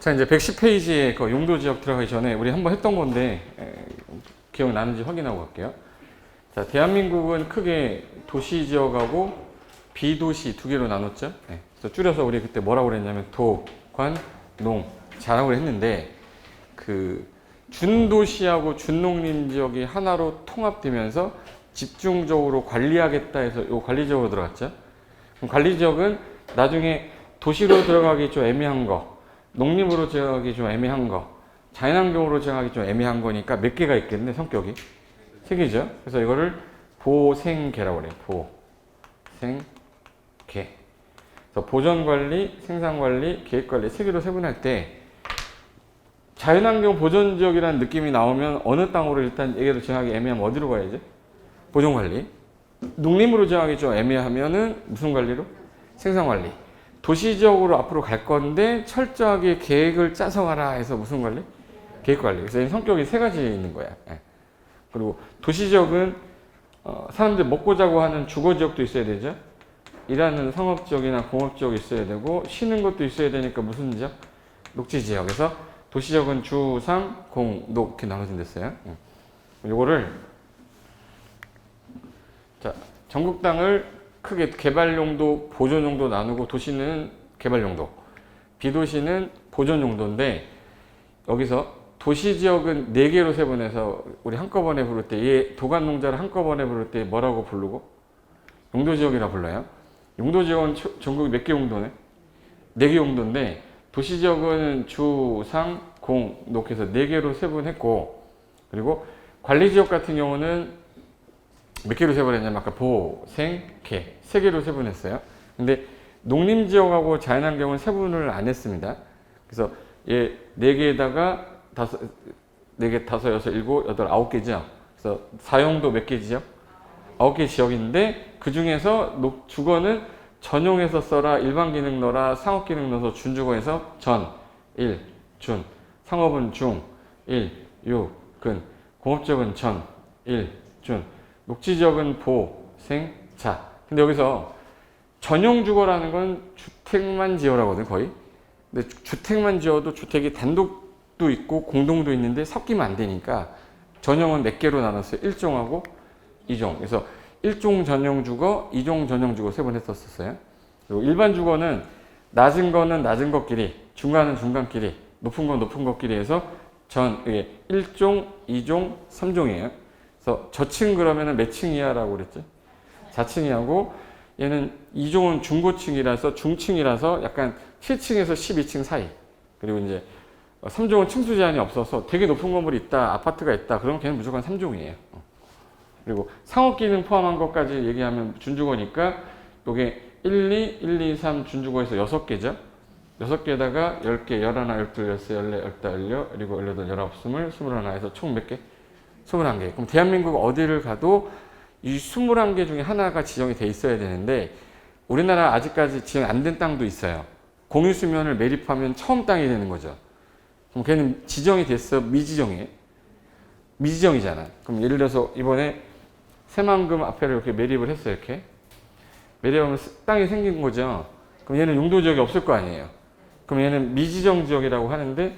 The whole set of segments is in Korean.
자, 이제 110페이지에 그 용도 지역 들어가기 전에 우리 한번 했던 건데 기억나는지 확인하고 갈게요. 자, 대한민국은 크게 도시 지역하고 비도시 두 개로 나눴죠. 네. 그래서 줄여서 우리 그때 뭐라고 그랬냐면 도, 관, 농, 자라고 했는데 그 준도시하고 준농림 지역이 하나로 통합되면서 집중적으로 관리하겠다 해서 요 관리지역으로 들어갔죠. 그럼 관리지역은 나중에 도시로 들어가기 좀 애매한 거, 농림으로 들어가기 좀 애매한 거, 자연환경으로 들어가기 좀 애매한 거니까 몇 개가 있겠네, 성격이. 세 개죠. 그래서 이거를 보생계라고 그래요. 보생계. 그래서 보전관리, 생산관리, 계획관리 세 개로 세분할 때 자연환경 보전지역이라는 느낌이 나오면 어느 땅으로 일단 얘기를 정하기 애매하면 어디로 가야지? 보전관리. 농림으로 정하기 좀 애매하면은 무슨 관리로? 생산관리. 도시지역으로 앞으로 갈 건데 철저하게 계획을 짜서 가라 해서 무슨 관리? 계획관리. 그래서 성격이 세 가지 있는 거야. 그리고 도시지역은 사람들 먹고 자고 하는 주거지역도 있어야 되죠. 일하는 상업지역이나 공업지역이 있어야 되고 쉬는 것도 있어야 되니까 무슨 지역? 녹지지역에서 도시지역은 주, 상, 공, 녹 이렇게 나눠진댔어요. 요거를 자, 전국 땅을 크게 개발용도, 보존용도 나누고 도시는 개발용도, 비도시는 보존용도인데 여기서 도시지역은 4개로 세분해서 우리 한꺼번에 부를 때 얘 도간농자를 한꺼번에 부를 때 뭐라고 부르고? 용도지역이라 불러요. 용도지역은 전국에 몇 개 용도네? 4개 용도인데 도시지역은 주, 상, 공, 녹 해서 4개로 세분했고 그리고 관리지역 같은 경우는 몇 개로 세분했냐면 아까 보, 생, 개 3개로 세분했어요. 근데 농림지역하고 자연환경은 세분을 안 했습니다. 그래서 얘 4개에다가 4개, 5, 6, 7, 8, 9개죠. 그래서 사용도 몇 개 지역? 9개 지역인데 그 중에서 주거는 전용해서 써라, 일반 기능 넣어라, 상업 기능 넣어서 준주거에서 전, 일, 준, 상업은 중, 일, 유, 근, 공업지역은 전, 일, 준, 녹지지역은 보, 생, 자. 근데 여기서 전용 주거라는 건 주택만 지어라거든, 거의. 근데 주택만 지어도 주택이 단독도 있고 공동도 있는데 섞이면 안 되니까 전용은 몇 개로 나눴어요. 1종하고 2종. 그래서 1종 전용 주거, 2종 전용 주거 세분했었어요. 그리고 일반 주거는 낮은 거는 낮은 것끼리, 중간은 중간끼리, 높은 건 높은 것끼리 해서 이게 1종, 2종, 3종이에요. 그래서 저층 그러면은 몇 층이야라고 그랬죠? 4층이하고 얘는 2종은 중고층이라서 중층이라서 약간 7층에서 12층 사이. 그리고 이제 3종은 층수 제한이 없어서 되게 높은 건물이 있다, 아파트가 있다. 그러면 걔는 무조건 3종이에요. 그리고 상업기능 포함한 것까지 얘기하면 준주거니까 이게 1, 2, 1, 2, 3 준주거에서 6개죠. 6개에다가 10개, 11, 12, 13, 14, 15, 16, 그리고 18, 19, 20, 21 해서 총 몇 개? 21개. 그럼 대한민국 어디를 가도 이 21개 중에 하나가 지정이 돼 있어야 되는데 우리나라 아직까지 지정 안 된 땅도 있어요. 공유수면을 매립하면 처음 땅이 되는 거죠. 그럼 걔는 지정이 됐어? 미지정이에요? 미지정이잖아. 그럼 예를 들어서 이번에 새만금 앞에를 이렇게 매립을 했어요. 이렇게. 매립하면 땅이 생긴 거죠. 그럼 얘는 용도지역이 없을 거 아니에요. 그럼 얘는 미지정 지역이라고 하는데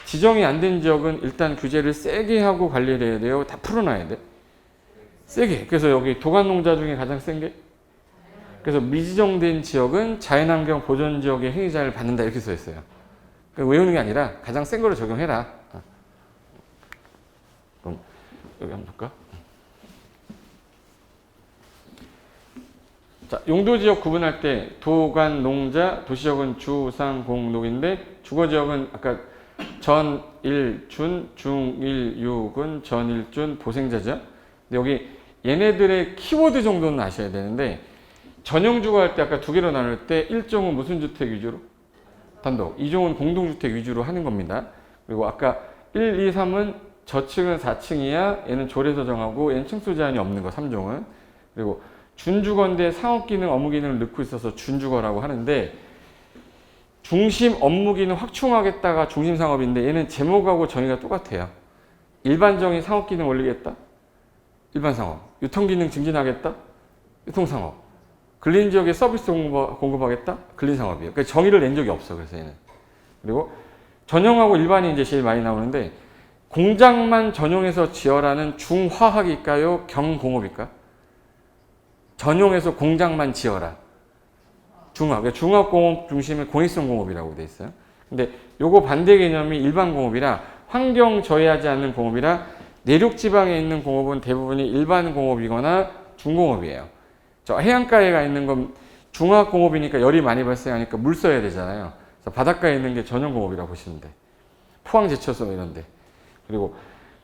지정이 안 된 지역은 일단 규제를 세게 하고 관리를 해야 돼요. 다 풀어놔야 돼. 세게. 그래서 여기 도간농자 중에 가장 센 게 그래서 미지정된 지역은 자연환경 보전지역의 행위자를 받는다 이렇게 써 있어요. 그러니까 외우는 게 아니라 가장 센 거를 적용해라. 그럼 여기 한번 볼까? 자, 용도지역 구분할 때 도간, 농자, 도시지역은 주, 상, 공, 녹인데 주거지역은 아까 전, 일, 준, 중, 일, 유, 근, 전, 일, 준, 보생자죠. 근데 여기 얘네들의 키워드 정도는 아셔야 되는데 전용주거 할 때 아까 두 개로 나눌 때 1종은 무슨 주택 위주로? 단독. 2종은 공동주택 위주로 하는 겁니다. 그리고 아까 1, 2, 3은 저층은 4층이야. 얘는 조례서 정하고 얘는 층수 제한이 없는 거 3종은. 그리고 준주거인데 상업기능, 업무기능을 넣고 있어서 준주거라고 하는데 중심 업무기능 확충하겠다가 중심상업인데 얘는 제목하고 정의가 똑같아요. 일반정의 상업기능 올리겠다? 일반상업. 유통기능 증진하겠다? 유통상업. 근린지역에 서비스 공급하겠다? 근린상업이에요. 그러니까 정의를 낸 적이 없어. 그래서 얘는. 그리고 전용하고 일반이 이제 제일 많이 나오는데 공장만 전용해서 지어라는 중화학일까요? 경공업일까? 전용해서 공장만 지어라. 중화학. 중화공업 중심의 공익성 공업이라고 돼 있어요. 근데 요거 반대 개념이 일반 공업이라 환경 저해하지 않는 공업이라 내륙 지방에 있는 공업은 대부분이 일반 공업이거나 중공업이에요. 저 해안가에 가 있는 건 중화공업이니까 열이 많이 발생하니까 물 써야 되잖아요. 그래서 바닷가에 있는 게 전용공업이라고 보시면 돼. 포항 제철소 이런데. 그리고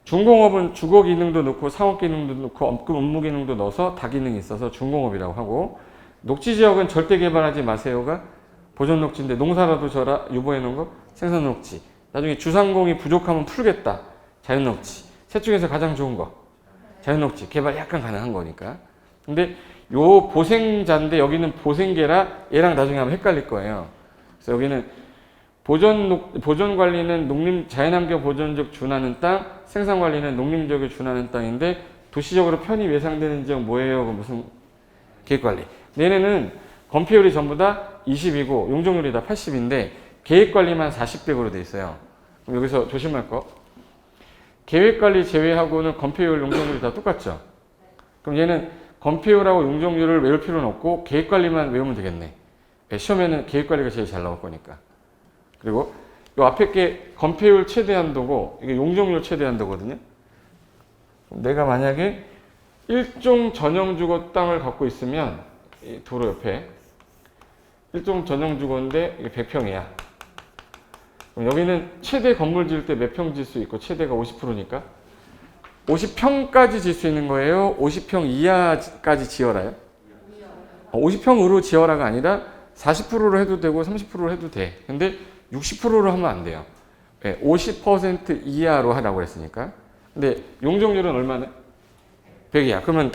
중공업은 주거 기능도 넣고 상업 기능도 넣고 업무 기능도 넣어서 다기능이 있어서 중공업이라고 하고, 녹지 지역은 절대 개발하지 마세요가 보존 녹지인데 농사라도 져라 유보해 놓은 거 생산 녹지. 나중에 주상공이 부족하면 풀겠다. 자연 녹지. 셋 중에서 가장 좋은 거 자연 녹지. 개발 약간 가능한 거니까. 근데 요 보생자인데 여기는 보생계라 얘랑 나중에 하면 헷갈릴 거예요. 그래서 여기는 보존 관리는 자연환경 보존적 준하는 땅, 생산 관리는 농림지역에 준하는 땅인데 도시적으로 편입 예상되는 지역 뭐예요? 무슨 계획관리. 얘네는 건폐율이 전부 다 20이고 용적률이 다 80인데 계획관리만 40%로 돼 있어요. 그럼 여기서 조심할 거. 계획관리 제외하고는 건폐율, 용적률이 다 똑같죠. 그럼 얘는 건폐율하고 용적률을 외울 필요는 없고 계획관리만 외우면 되겠네. 시험에는 계획관리가 제일 잘 나올 거니까. 그리고 이 앞에 게 건폐율 최대한도고 이게 용적률 최대한도거든요. 내가 만약에 일종 전용주거 땅을 갖고 있으면 이 도로 옆에 일종 전용주거인데 이게 100평이야. 그럼 여기는 최대 건물 지을 때 몇 평 지을 수 있고 최대가 50%니까 50평까지 지을 수 있는 거예요? 50평 이하까지 지어라요? 50평으로 지어라가 아니라 40%로 해도 되고 30%로 해도 돼. 근데 60%로 하면 안 돼요. 50% 이하로 하라고 했으니까. 근데 용적률은 얼마나? 100이야. 그러면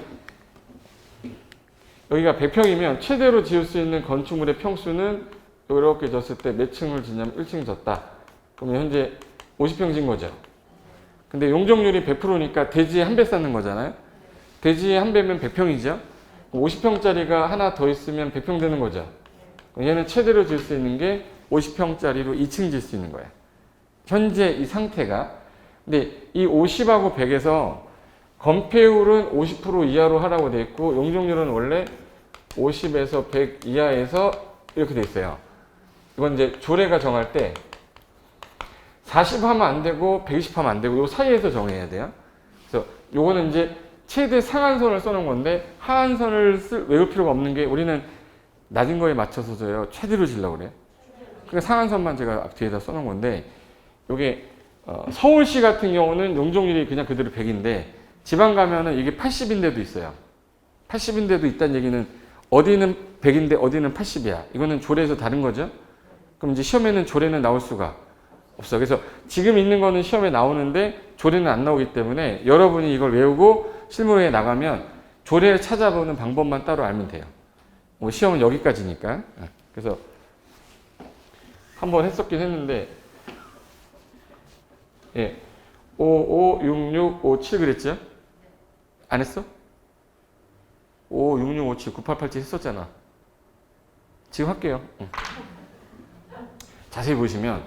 여기가 100평이면 최대로 지을 수 있는 건축물의 평수는 이렇게 졌을 때 몇 층을 짓냐면 1층 졌다. 그러면 현재 50평 진 거죠. 근데 용적률이 100%니까 대지에 한 배 쌓는 거잖아요. 대지에 한 배면 100평이죠. 50평짜리가 하나 더 있으면 100평 되는 거죠. 얘는 최대로 지을 수 있는 게 50평짜리로 2층 질 수 있는 거예요. 현재 이 상태가. 근데 이 50하고 100에서 건폐율은 50% 이하로 하라고 돼 있고 용적률은 원래 50에서 100 이하에서 이렇게 돼 있어요. 이건 이제 조례가 정할 때 40 하면 안 되고 120 하면 안 되고 요 사이에서 정해야 돼요. 그래서 요거는 이제 최대 상한선을 써놓은 건데 하한선을 외울 필요가 없는 게 우리는 낮은 거에 맞춰서 줘요. 최대로 지려고 그래요. 그러니까 상한선만 제가 뒤에다 써놓은 건데 요게 서울시 같은 경우는 용적률이 그냥 그대로 100인데 지방 가면은 이게 80인데도 있어요. 80인데도 있다는 얘기는 어디는 100인데 어디는 80이야. 이거는 조례에서 다른 거죠. 그럼 이제 시험에는 조례는 나올 수가 없어. 그래서 지금 있는 거는 시험에 나오는데 조례는 안 나오기 때문에 여러분이 이걸 외우고 실무에 나가면 조례를 찾아보는 방법만 따로 알면 돼요. 뭐 시험은 여기까지니까. 그래서 한번 했었긴 했는데 55, 66, 57 그랬죠? 안 했어? 5, 66, 57, 9887 했었잖아. 지금 할게요. 자세히 보시면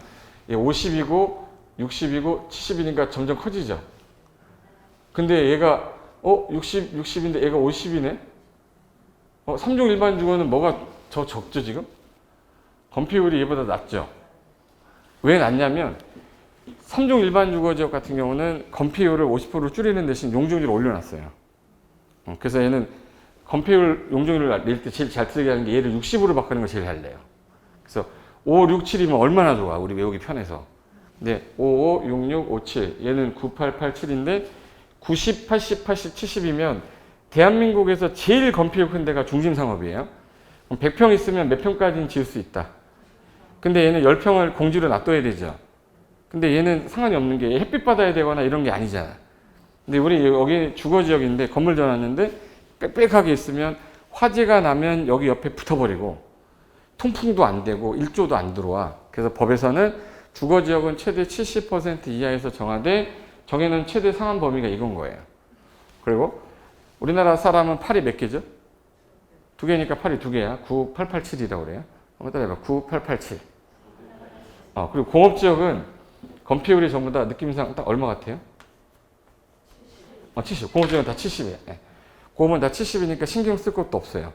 50이고 60이고 70이니까 점점 커지죠. 근데 얘가 60인데 얘가 50이네? 3종 일반 주거는 뭐가 더 적죠 지금? 건폐율이 얘보다 낮죠. 왜 낮냐면 3종 일반 주거지역 같은 경우는 건폐율을 50% 줄이는 대신 용적률을 올려놨어요. 그래서 얘는 건폐율 용적률을 낼 때 제일 잘 틀리게 하는 게 얘를 60으로 바꾸는 걸 제일 잘 내요. 그래서 5, 6, 7이면 얼마나 좋아 우리 외우기 편해서. 근데 5, 5, 6, 6, 5, 7 얘는 9, 8, 8, 7인데 90, 80, 80, 70이면 대한민국에서 제일 건폐율 큰 데가 중심상업이에요. 100평 있으면 몇 평까지는 지을 수 있다. 근데 얘는 10평을 공지로 놔둬야 되죠. 근데 얘는 상관이 없는 게 햇빛 받아야 되거나 이런 게 아니잖아. 근데 우리 여기 주거지역인데 건물 지어놨는데 빽빽하게 있으면 화재가 나면 여기 옆에 붙어버리고 통풍도 안 되고 일조도 안 들어와. 그래서 법에서는 주거지역은 최대 70% 이하에서 정해놓은 최대 상한 범위가 이건 거예요. 그리고 우리나라 사람은 팔이 몇 개죠? 2개니까 팔이 2개야. 9887이라고 그래요. 한번 따라해봐. 9887. 그리고 공업지역은 건폐율이 전부 다 느낌상 딱 얼마 같아요? 70. 공업지역은 다 70이에요. 예. 공업은 다 70이니까 신경 쓸 것도 없어요.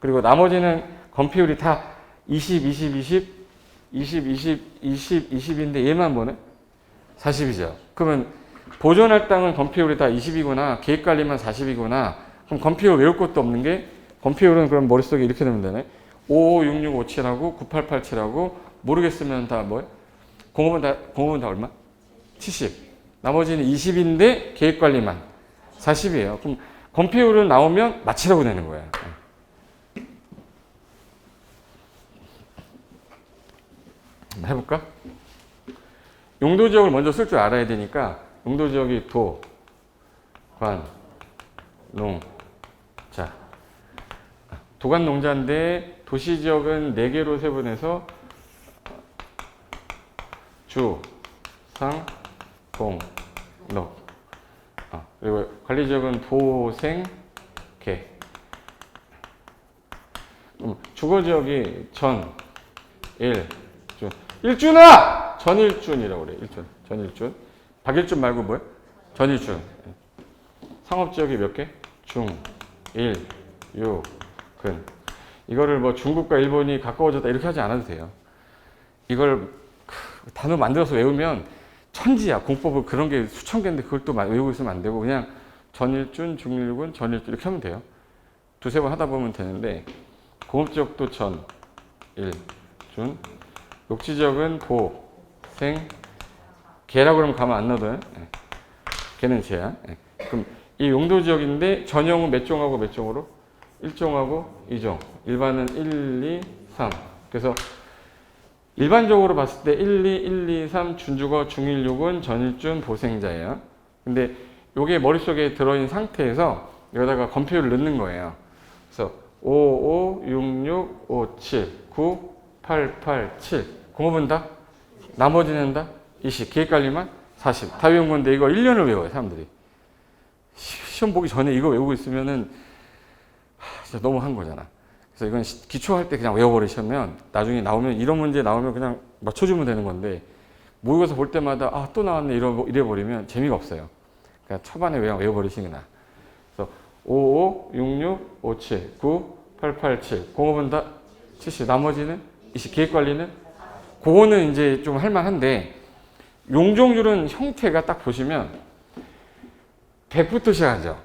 그리고 나머지는 건폐율이 다 20, 20, 20, 20, 20, 20, 20인데 얘만 뭐네? 40이죠. 그러면 보존할 땅은 건폐율이 다 20이구나. 계획관리만 40이구나. 그럼 건폐율 외울 것도 없는 게 건폐율은 그럼 머릿속에 이렇게 되면 되네. 556657하고 9887하고 모르겠으면 다 뭐예요? 공업은 다 얼마? 70. 나머지는 20인데 계획관리만 40이에요. 그럼 건폐율은 나오면 맞추라고 되는 거예요. 한번 해볼까? 용도지역을 먼저 쓸 줄 알아야 되니까 용도지역이 도, 관, 농, 자. 도관 농자인데 도시지역은 4개로 세분해서 주, 상, 공, 녹. 그리고 관리지역은 보, 생, 개. 주거지역이 전, 일, 준. 일준아! 전일준이라고 그래. 일준. 전일준. 박일준 말고 뭐야? 전일준. 상업지역이 몇 개? 중, 일, 유, 근. 이거를 뭐 중국과 일본이 가까워졌다 이렇게 하지 않아도 돼요. 이걸 단어 만들어서 외우면 천지야. 공법은 그런 게 수천 개인데 그걸 또 외우고 있으면 안 되고 그냥 전일준, 중일군, 전일준 이렇게 하면 돼요. 두세 번 하다 보면 되는데 공업지역도 전, 일, 준. 녹지지역은 보, 생, 개라고 그러면 가만 안 놔둬요. 개는 개야. 그럼 이 용도지역인데 전형은 몇 종하고 몇 종으로? 1종하고 2종. 일반은 1, 2, 3. 그래서 일반적으로 봤을 때 1, 2, 1, 2, 3 준주거, 중일육은 전일준, 보생자예요. 근데 이게 머릿속에 들어있는 상태에서 여기다가 건폐율을 넣는 거예요. 그래서 5, 5, 6, 6, 5, 7, 9, 8, 8, 7. 공업은 다? 나머지는 다? 20. 계획관리만? 40. 다 외운 건데 이거 1년을 외워요, 사람들이. 시험 보기 전에 이거 외우고 있으면은 진짜 너무 한 거잖아. 그래서 이건 기초할 때 그냥 외워버리시면 나중에 나오면 이런 문제 나오면 그냥 맞춰주면 되는 건데 모의고사 볼 때마다 아, 또 나왔네 이래버리면 재미가 없어요. 그러니까 초반에 외워버리시는 게 나아. 그래서 5, 5, 6, 6, 5, 7, 9, 8, 8, 7. 공업은 다 70. 나머지는 20. 계획관리는? 그거는 이제 좀 할만한데 용적률은 형태가 딱 보시면 100부터 시작하죠.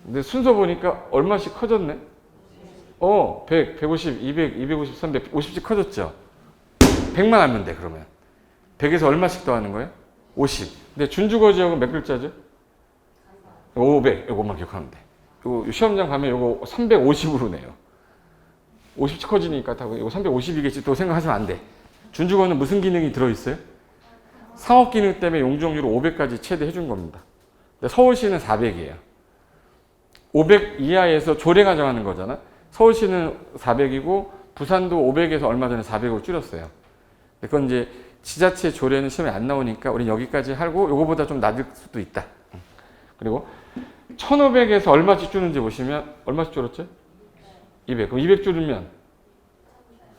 근데 순서 보니까 얼마씩 커졌네? 100, 150, 200, 250, 300, 50씩 커졌죠? 100만 알면 돼, 그러면. 100에서 얼마씩 더하는 거예요? 50. 근데 준주거 지역은 몇 글자죠? 500. 이것만 기억하면 돼. 이거 시험장 가면 이거 350으로 내요. 50씩 커지니까 이거 350이겠지 또 생각하시면 안 돼. 준주거는 무슨 기능이 들어있어요? 상업 기능 때문에 용적률을 500까지 최대 해준 겁니다. 서울시는 400이에요. 500 이하에서 조례가 정하는 거잖아. 서울시는 400이고 부산도 500에서 얼마 전에 400으로 줄였어요. 그건 이제 지자체 조례는 시험에 안 나오니까 우리 여기까지 하고 요거보다 좀 낮을 수도 있다. 그리고 1500에서 얼마씩 줄는지 보시면 얼마씩 줄었죠? 200. 그럼 200 줄이면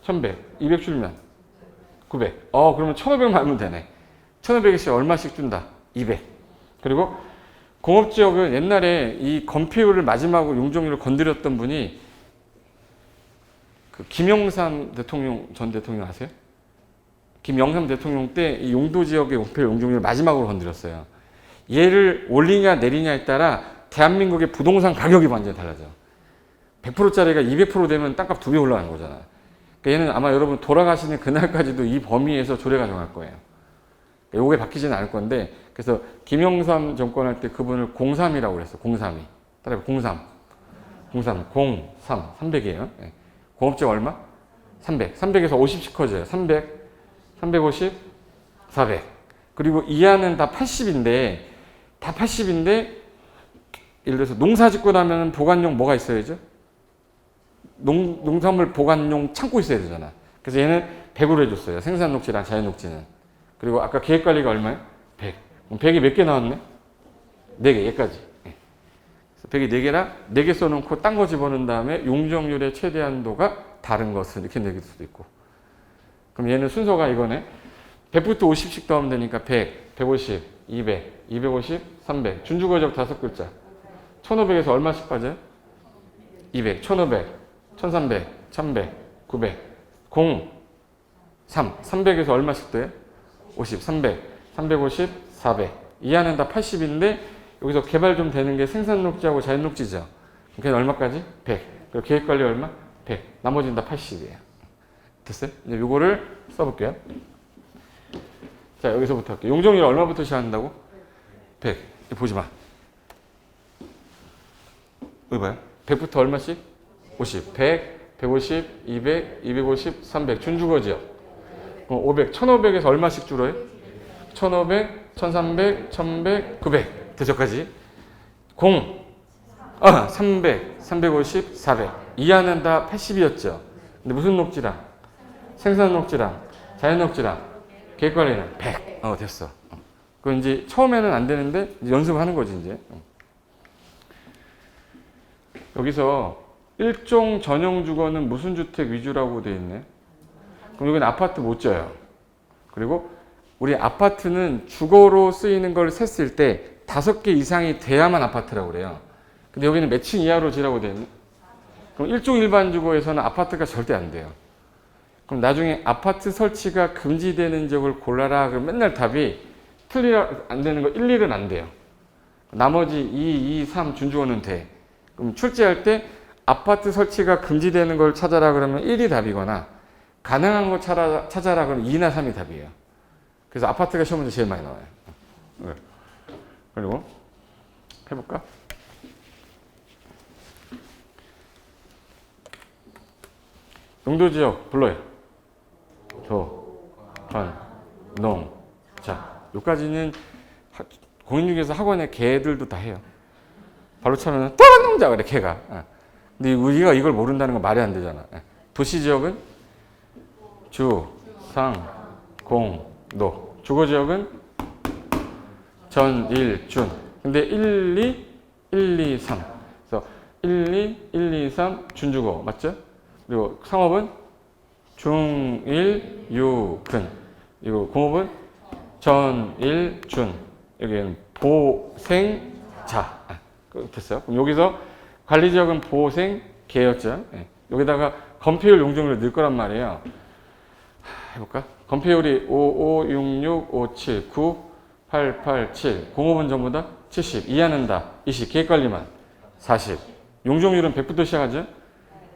1100. 200 줄이면 900. 그러면 1500만 하면 되네. 1500에서 얼마씩 준다? 200. 그리고 공업지역은 옛날에 이 건폐율을 마지막으로 용적률을 건드렸던 분이 그 김영삼 대통령 전 대통령 아세요? 김영삼 대통령 때 이 용도지역의 건폐율 용적률을 마지막으로 건드렸어요. 얘를 올리냐 내리냐에 따라 대한민국의 부동산 가격이 완전히 달라져. 100%짜리가 200% 되면 땅값 2배 올라가는 거잖아. 그러니까 얘는 아마 여러분 돌아가시는 그날까지도 이 범위에서 조례가 정할 거예요. 요게 바뀌지는 않을 건데, 그래서 김영삼 정권 할 때 그분을 03이라고 그랬어요. 03이. 따라해 03. 300이에요. 공업지역 얼마? 300. 300에서 50씩 커져요. 300, 350, 400. 그리고 이하는 다 80인데, 예를 들어서 농사 짓고 나면 보관용 뭐가 있어야죠? 농산물 보관용 창고 있어야 되잖아. 그래서 얘는 100으로 해줬어요. 생산 녹지랑 자연 녹지는. 그리고 아까 계획관리가 얼마예요? 100. 그럼 100이 몇 개 나왔네? 4개, 얘까지. 그래서 100이 4개라 4개 써놓고 딴 거 집어넣은 다음에 용적률의 최대한도가 다른 것을 이렇게 내길 수도 있고. 그럼 얘는 순서가 이거네. 100부터 50씩 더하면 되니까 100, 150, 200, 250, 300. 준주거적 5글자. 1500에서 얼마씩 빠져요? 200, 1500, 1300, 1100, 900, 0, 3. 300에서 얼마씩 더해요? 50, 300, 350, 400. 이하는 다 80인데 여기서 개발 좀 되는 게 생산녹지하고 자연녹지죠. 그게 얼마까지? 100. 그리고 계획관리 얼마? 100. 나머지는 다 80이에요. 됐어요? 이제 요거를 써볼게요. 자, 여기서부터 할게요. 용적률 얼마부터 시작한다고? 100. 보지 마. 여기 봐요. 100부터 얼마씩? 50. 100, 150, 200, 250, 300. 준주거지요. 500. 1500에서 얼마씩 줄어요? 1500, 1300, 1100, 900. 대저까지. 0. 300, 350, 400. 이하는 다 80이었죠. 근데 무슨 녹지랑? 생산 녹지랑, 자연 녹지랑, 계획관리는 100. 됐어. 그건 이제 처음에는 안 되는데 이제 연습하는 거지, 이제. 여기서 일종 전용 주거는 무슨 주택 위주라고 돼 있네? 그럼 여기는 아파트 못 져요. 그리고 우리 아파트는 주거로 쓰이는 걸 셌을 때 5개 이상이 돼야만 아파트라고 그래요. 근데 여기는 몇 층 이하로 지라고 돼 있네? 그럼 일종 일반 주거에서는 아파트가 절대 안 돼요. 그럼 나중에 아파트 설치가 금지되는 지역을 골라라. 그럼 맨날 답이 안 되는 거 1, 2는 안 돼요. 나머지 2, 2, 3 준주거는 돼. 그럼 출제할 때 아파트 설치가 금지되는 걸 찾아라 그러면 1이 답이거나 가능한 거 찾아라 그러면 2나 3이 답이에요. 그래서 아파트가 시험 문제 제일 많이 나와요. 그리고 해볼까? 용도지역 불러요. 도, 관, 농, 자. 여기까지는 공인중개사 학원의 개들도 다 해요. 발로 차면 또한 농자 그래, 개가. 근데 우리가 이걸 모른다는 건 말이 안 되잖아. 도시지역은 주, 상, 공, 노. 주거지역은 전, 일, 준. 근데 1, 2, 3. 그래서 1, 2, 3 준주거. 맞죠? 그리고 상업은 중, 일, 유, 근. 그리고 공업은 전, 일, 준. 여기는 보, 생, 자. 됐어요? 그럼 여기서 관리지역은 보, 생, 개였죠? 여기다가 건폐율 용적률을 넣을 거란 말이에요. 해볼까? 건폐율이 5, 5, 6, 6, 5, 7, 9, 8, 8, 7. 공업은 전부 다 70. 이하는 다 20. 계획관리만 40. 용적률은 100부터 시작하죠?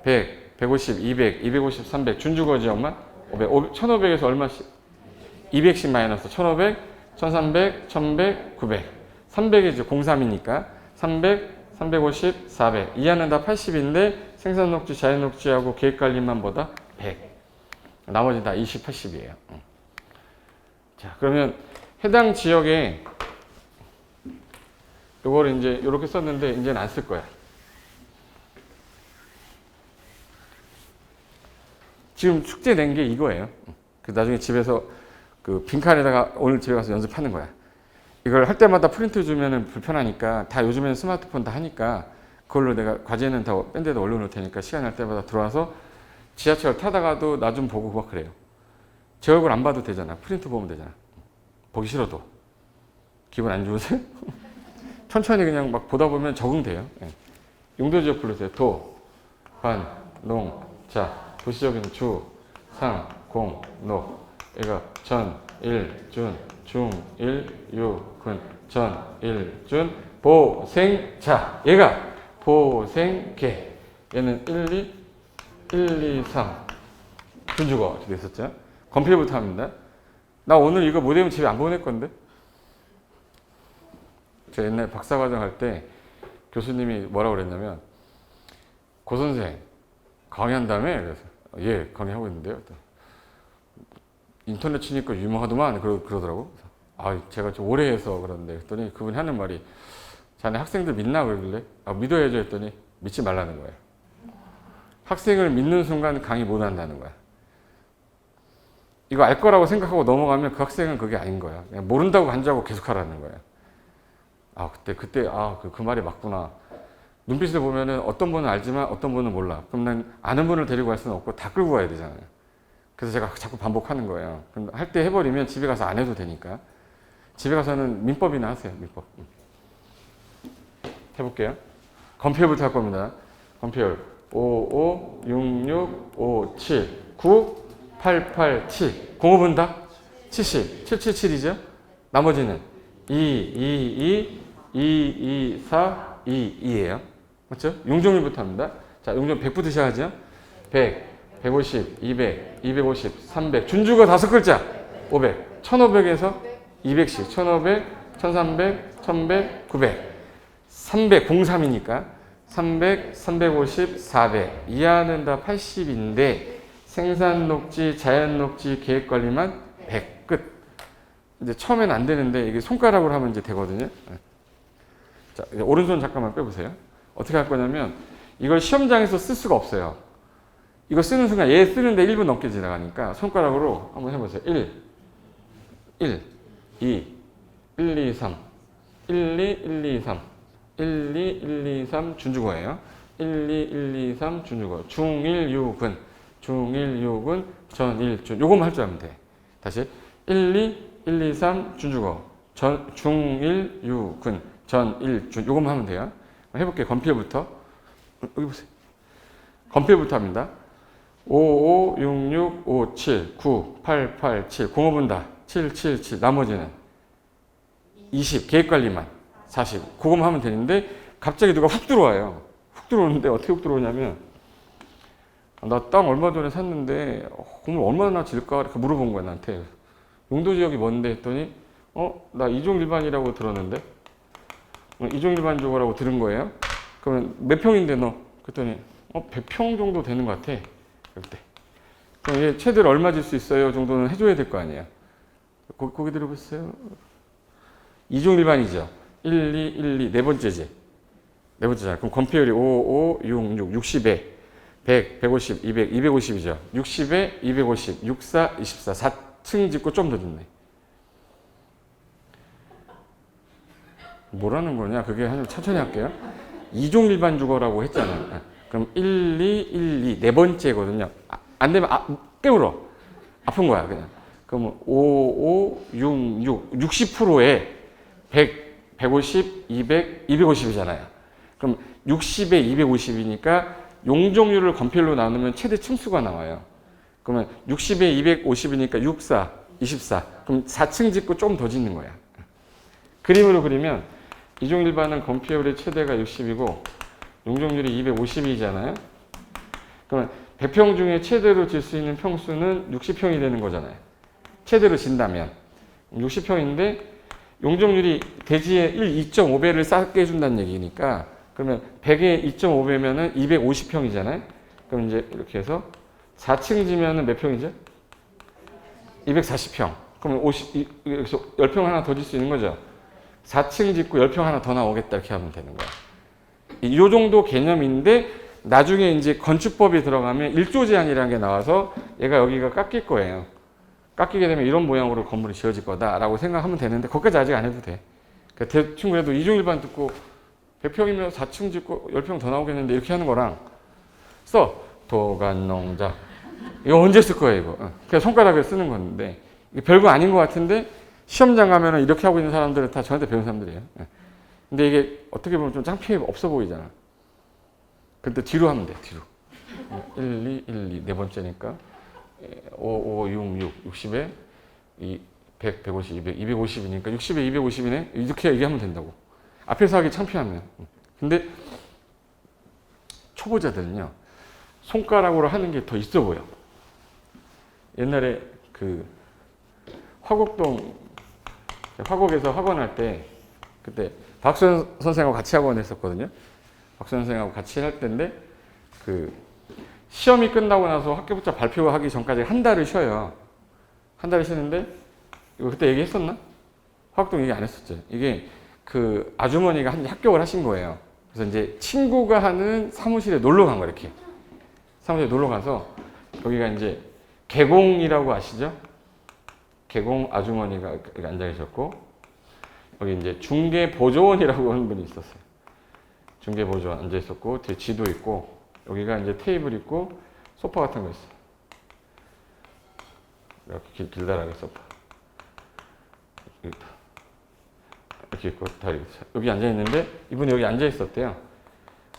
100, 150, 200, 250, 300. 준주거 지역만 500. 1500에서 얼마씩? 200씩 마이너스 1500, 1300, 1100, 900. 300이 이제 03이니까 300, 350, 400. 이하는 다 80인데 생산녹지, 자연녹지하고 계획관리만 보다 100. 나머지 다 20, 80이에요. 자, 그러면 해당 지역에 요거를 이제 이렇게 썼는데 이제는 안 쓸 거야. 지금 숙제 낸 게 이거예요. 그 나중에 집에서 그 빈칸에다가 오늘 집에 가서 연습하는 거야. 이걸 할 때마다 프린트 주면은 불편하니까 다 요즘에는 스마트폰 다 하니까 그걸로 내가 과제는 다 밴드에다 올려놓을 테니까 시간 날 때마다 들어와서 지하철 타다가도 나 좀 보고 막 그래요. 제 얼굴 안 봐도 되잖아. 프린트 보면 되잖아. 보기 싫어도. 기분 안 좋으세요? 천천히 그냥 막 보다 보면 적응돼요. 용도지역 불러주세요. 도, 관, 농, 자. 도시적인 주, 상, 공, 노. 얘가 전, 일, 준, 중, 일, 유, 근. 전, 일, 준, 보, 생, 자. 얘가 보, 생, 개. 얘는 1, 2, 3. 준주거. 이렇게 됐었죠? 건필부터 합니다. 나 오늘 이거 못 외우면 집에 안 보낼 건데? 제가 옛날 박사과정 할 때 교수님이 뭐라고 그랬냐면, 고 선생, 강의한다며? 그래서, 예, 강의하고 있는데요. 인터넷 치니까 유명하더만, 그러더라고. 제가 좀 오래 해서 그런데, 했더니 그분이 하는 말이, 자네 학생들 믿나? 그러길래, 믿어야죠. 했더니, 믿지 말라는 거예요. 학생을 믿는 순간 강의 못 한다는 거야. 이거 알 거라고 생각하고 넘어가면 그 학생은 그게 아닌 거야. 그냥 모른다고 간주하고 계속 하라는 거야. 그 말이 맞구나. 눈빛을 보면은 어떤 분은 알지만 어떤 분은 몰라. 그럼 난 아는 분을 데리고 갈 수는 없고 다 끌고 가야 되잖아요. 그래서 제가 자꾸 반복하는 거예요. 할 때 해버리면 집에 가서 안 해도 되니까. 집에 가서는 민법이나 하세요. 민법. 해볼게요. 건폐율부터 할 겁니다. 건폐율 5, 5, 6, 6, 5, 7, 9, 8, 8, 7. 공업은 다 70. 777이죠. 나머지는 2, 2, 2, 2, 2, 4, 2, 2예요. 맞죠? 용종류부터 합니다. 자, 용종 100부터 시작하죠. 100, 150, 200, 250, 300. 준주거 5글자. 500. 1500에서 200씩. 1500, 1300, 1100, 900. 300, 03이니까 300, 350, 400. 이하는 다 80인데 생산 녹지, 자연 녹지, 계획 관리만 100. 끝. 이제 처음엔 안 되는데 이게 손가락으로 하면 이제 되거든요. 자, 이제 오른손 잠깐만 빼보세요. 어떻게 할 거냐면 이걸 시험장에서 쓸 수가 없어요. 이거 쓰는 순간 얘 쓰는데 1분 넘게 지나가니까 손가락으로 한번 해보세요. 1, 1, 2, 1, 2, 3, 1, 2, 1, 2, 3, 1, 2, 1, 2, 3 준주거예요. 1, 2, 1, 2, 3 준주거. 중1, 6은, 중1, 6은, 전1, 준. 요거만 할 줄 알면 돼. 다시 1, 2, 1, 2, 3 준주거. 중1, 6은, 전1, 준. 요거만 하면 돼요. 해볼게요. 건필부터. 여기 보세요. 건필부터 합니다. 5, 5, 6, 6, 5, 7, 9, 8, 8, 7. 공업은 다 7, 7, 7. 나머지는 20. 계획관리만 40. 그거만 하면 되는데 갑자기 누가 훅 들어와요. 훅 들어오는데 어떻게 훅 들어오냐면 나 땅 얼마 전에 샀는데 건물 얼마나 질까? 이렇게 물어본 거야 나한테. 용도지역이 뭔데 했더니 나 이종일반이라고 들었는데 이종일반주거라고 들은 거예요. 그러면 몇 평인데 너? 그랬더니 100평 정도 되는 것 같아. 그때. 그럼 얘 최대로 얼마 질 수 있어요? 정도는 해줘야 될 거 아니에요. 거기 들어보세요. 이종일반이죠. 1, 2, 1, 2. 네 번째지. 네 번째잖아. 그럼 건폐율이 5, 5, 6, 6, 60에 100, 150, 200, 250이죠. 60에 250, 64, 24. 4층 짓고 좀 더 짓네. 뭐라는 거냐? 그게 천천히 할게요. 이종일반 주거라고 했잖아요. 그럼 1, 2, 1, 2. 네 번째거든요. 안 되면 깨물어. 아픈 거야, 그냥. 그럼 5, 5, 6, 6. 60%에 100, 150, 200, 250이잖아요. 그럼 60에 250이니까 용적률을 건폐율로 나누면 최대 층수가 나와요. 그러면 60에 250이니까 64, 24. 그럼 4층 짓고 좀 더 짓는 거야. 그림으로 그리면 이종일반은 건폐율의 최대가 60이고 용적률이 250이잖아요. 그러면 100평 중에 최대로 질 수 있는 평수는 60평이 되는 거잖아요. 최대로 진다면 60평인데 용적률이 대지의 2.5배를 쌓게 해준다는 얘기니까 그러면 100에 2.5배면은 250평이잖아요. 그럼 이제 이렇게 해서 4층 지면은 몇 평이죠? 240평. 그러면 10평 하나 더 질 수 있는 거죠. 4층 짓고 10평 하나 더 나오겠다 이렇게 하면 되는 거야. 이 정도 개념인데 나중에 이제 건축법이 들어가면 1조 제한이라는 게 나와서 얘가 여기가 깎일 거예요. 깎이게 되면 이런 모양으로 건물이 지어질 거다라고 생각하면 되는데 거기까지 아직 안 해도 돼. 그러니까 대충 그래도 이종일반 듣고 100평이면 4층 짓고 10평 더 나오겠는데 이렇게 하는 거랑 써. 도간농자. 이거 언제 쓸 거예요 이거. 그냥 손가락을 쓰는 건데 이게 별거 아닌 것 같은데 시험장 가면은 이렇게 하고 있는 사람들은 다 저한테 배운 사람들이에요. 근데 이게 어떻게 보면 좀 창피해 없어 보이잖아. 근데 뒤로 하면 돼, 뒤로. 1, 2, 1, 2. 네 번째니까. 5, 5, 6, 6. 60에 100, 150, 200, 250이니까 60에 250이네? 이렇게 얘기하면 된다고. 앞에서 하기 창피하면. 근데 초보자들은요, 손가락으로 하는 게 더 있어 보여. 옛날에 그 화곡에서 학원할 때 그때 박수현 선생하고 같이 학원 했었거든요. 박수현 선생하고 같이 할 때인데 그 시험이 끝나고 나서 학교부터 발표하기 전까지 한 달을 쉬어요. 한 달을 쉬는데 이거 그때 얘기했었나? 화곡동 얘기 안 했었죠. 이게 그 아주머니가 합격을 하신 거예요. 그래서 이제 친구가 하는 사무실에 놀러 간 거예요. 이렇게 사무실에 놀러 가서 여기가 이제 개공이라고 아시죠? 개공 아주머니가 앉아 계셨고 여기 이제 중개보조원이라고 하는 분이 있었어요. 중개보조원 앉아 있었고 뒤에 지도 있고 여기가 이제 테이블 있고 소파 같은 거 있어요. 이렇게 길다랗게 써봐. 이렇게 있고 다리 여기 앉아 있는데 이분이 여기 앉아 있었대요.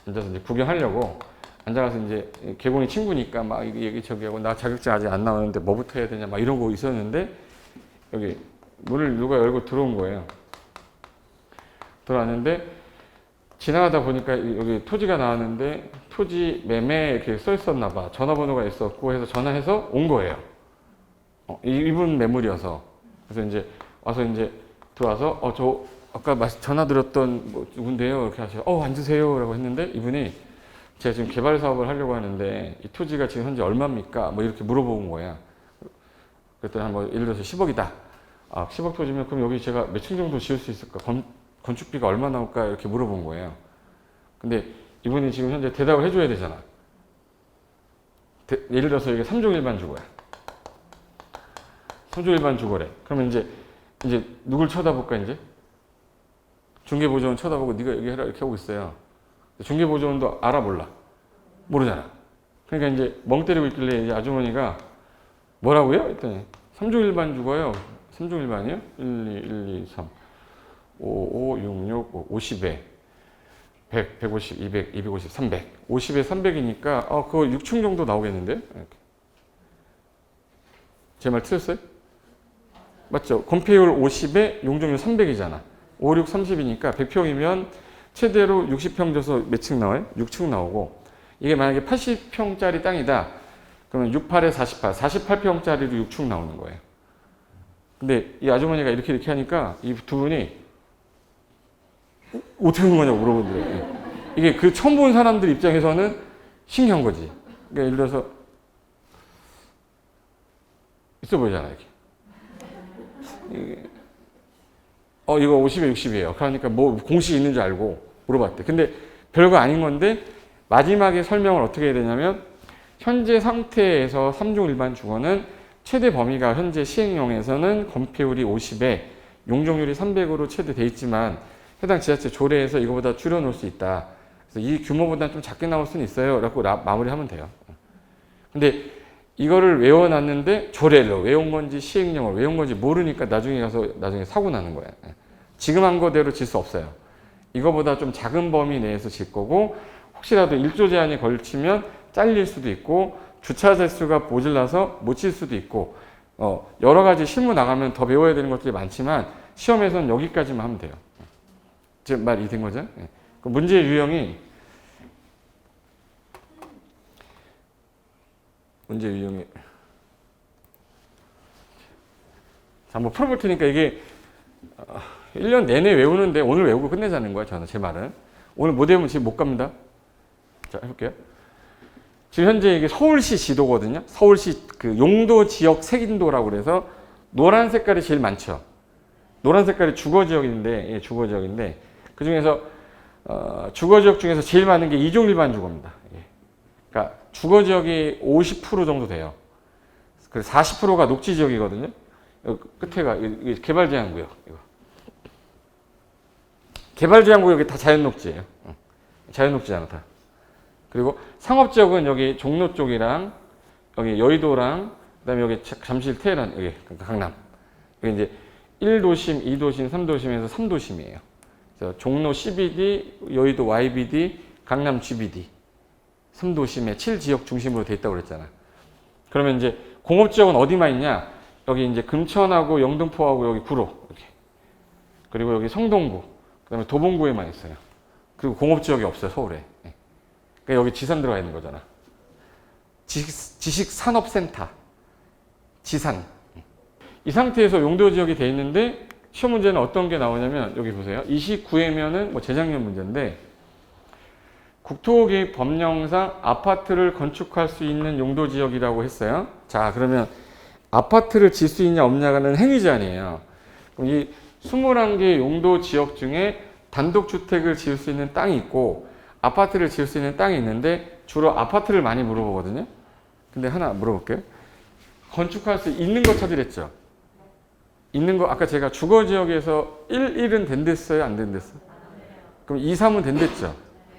앉아서 이제 구경하려고 앉아가서 이제 개공이 친구니까 막 여기저기 하고 나 자격증 아직 안 나오는데 뭐부터 해야 되냐 막 이런 거 있었는데 여기 문을 누가 열고 들어온 거예요. 들어왔는데 지나가다 보니까 여기 토지가 나왔는데 토지 매매 이렇게 써 있었나 봐. 전화번호가 있었고 해서 전화해서 온 거예요. 이분 매물이어서. 그래서 이제 와서 이제 들어와서 저 아까 전화 드렸던 뭐 누군데요? 이렇게 하셔서 앉으세요 라고 했는데 이분이 제가 지금 개발 사업을 하려고 하는데 이 토지가 지금 현재 얼마입니까? 뭐 이렇게 물어본 거야. 그랬더니 한 뭐 예를 들어서 10억이다. 10억 토지면 그럼 여기 제가 몇 층 정도 지을 수 있을까? 건축비가 얼마 나올까? 이렇게 물어본 거예요. 근데 이분이 지금 현재 대답을 해줘야 되잖아. 예를 들어서 이게 3종 일반 주거야. 3종 일반 주거래. 그러면 이제 누굴 쳐다볼까 이제? 중개보조원 쳐다보고 네가 여기 해라 이렇게 하고 있어요. 중개보조원도 알아 몰라? 모르잖아. 그러니까 이제 멍 때리고 있길래 이제 아주머니가 뭐라고요? 했더니 3종 일반 주거요. 3종 일반이요? 1, 2, 3, 5, 5, 6, 6, 50에 100, 150, 200, 250, 300. 50에 300이니까 그거 6층 정도 나오겠는데? 제 말 틀렸어요? 맞죠? 건폐율 50에 용적률 300이잖아. 5, 6, 30이니까 100평이면 최대로 60평 줘서 몇 층 나와요? 6층 나오고 이게 만약에 80평짜리 땅이다. 그러면 68에 48, 48평짜리도 6층 나오는 거예요. 근데 이 아주머니가 이렇게 하니까 이 두 분이 어떻게 한 거냐고 물어보더라고요. 이게 그 처음 본 사람들 입장에서는 신기한 거지. 그러니까 예를 들어서 있어 보이잖아 이렇게. 이거 50에 60이에요. 그러니까 뭐 공식이 있는 줄 알고 물어봤대. 근데 별거 아닌 건데 마지막에 설명을 어떻게 해야 되냐면 현재 상태에서 3종 일반 주거는 최대 범위가 현재 시행령에서는 건폐율이 50에 용적률이 300으로 최대 돼 있지만 해당 지자체 조례에서 이거보다 줄여놓을 수 있다. 그래서 이 규모보다 좀 작게 나올 수는 있어요. 라고 마무리하면 돼요. 근데 이거를 외워놨는데 조례를 외운 건지 시행령을 외운 건지 모르니까 나중에 사고 나는 거야. 지금 한 거대로 질 수 없어요. 이거보다 좀 작은 범위 내에서 질 거고 혹시라도 일조 제한에 걸치면 잘릴 수도 있고 주차 대수가 모질라서 못 칠 수도 있고 여러 가지 실무 나가면 더 배워야 되는 것들이 많지만 시험에서는 여기까지만 하면 돼요. 제 말이 된 거죠? 그 문제 유형이 자, 한번 풀어볼 테니까 이게 1년 내내 외우는데 오늘 외우고 끝내자는 거야, 저는. 제 말은. 오늘 못 외우면 지금 못 갑니다. 자, 해볼게요. 지금 현재 이게 서울시 지도거든요. 서울시 그 용도 지역 색인도라고 그래서 노란 색깔이 제일 많죠. 노란 색깔이 주거지역인데, 주거지역인데, 그 중에서, 주거지역 중에서 제일 많은 게 2종 일반 주거입니다. 그러니까 주거지역이 50% 정도 돼요. 그래서 40%가 녹지지역이거든요. 끝에가 개발제한구역. 개발제한구역이 다 자연녹지예요. 자연녹지잖아 다. 그리고 상업지역은 여기 종로 쪽이랑 여기 여의도랑 그다음에 여기 잠실 테헤란 여기 강남. 여기 이제 1도심, 2도심, 3도심에서 3도심이에요. 그래서 종로 CBD, 여의도 YBD, 강남 GBD. 3도심에 7지역 중심으로 돼 있다고 그랬잖아. 그러면 이제 공업지역은 어디만 있냐? 여기 이제 금천하고 영등포하고 여기 구로 이렇게. 그리고 여기 성동구, 그다음에 도봉구에만 있어요. 그리고 공업지역이 없어요 서울에. 그러니까 여기 지산 들어가 있는 거잖아. 지식산업센터, 지산. 이 상태에서 용도지역이 돼 있는데 시험 문제는 어떤 게 나오냐면 여기 보세요. 29회면은 뭐 재작년 문제인데 국토개입 법령상 아파트를 건축할 수 있는 용도지역이라고 했어요. 자, 그러면 아파트를 질 수 있냐 없냐는 행위 제한이에요. 그럼 이 21개 용도지역 중에 단독주택을 지을 수 있는 땅이 있고 아파트를 지을 수 있는 땅이 있는데 주로 아파트를 많이 물어보거든요. 근데 하나 물어볼게요. 건축할 수 있는 거 찾으랬죠? 있는 거 아까 제가 주거지역에서 1은 된댔어요? 안 된댔어요? 그럼 2, 3은 된댔죠?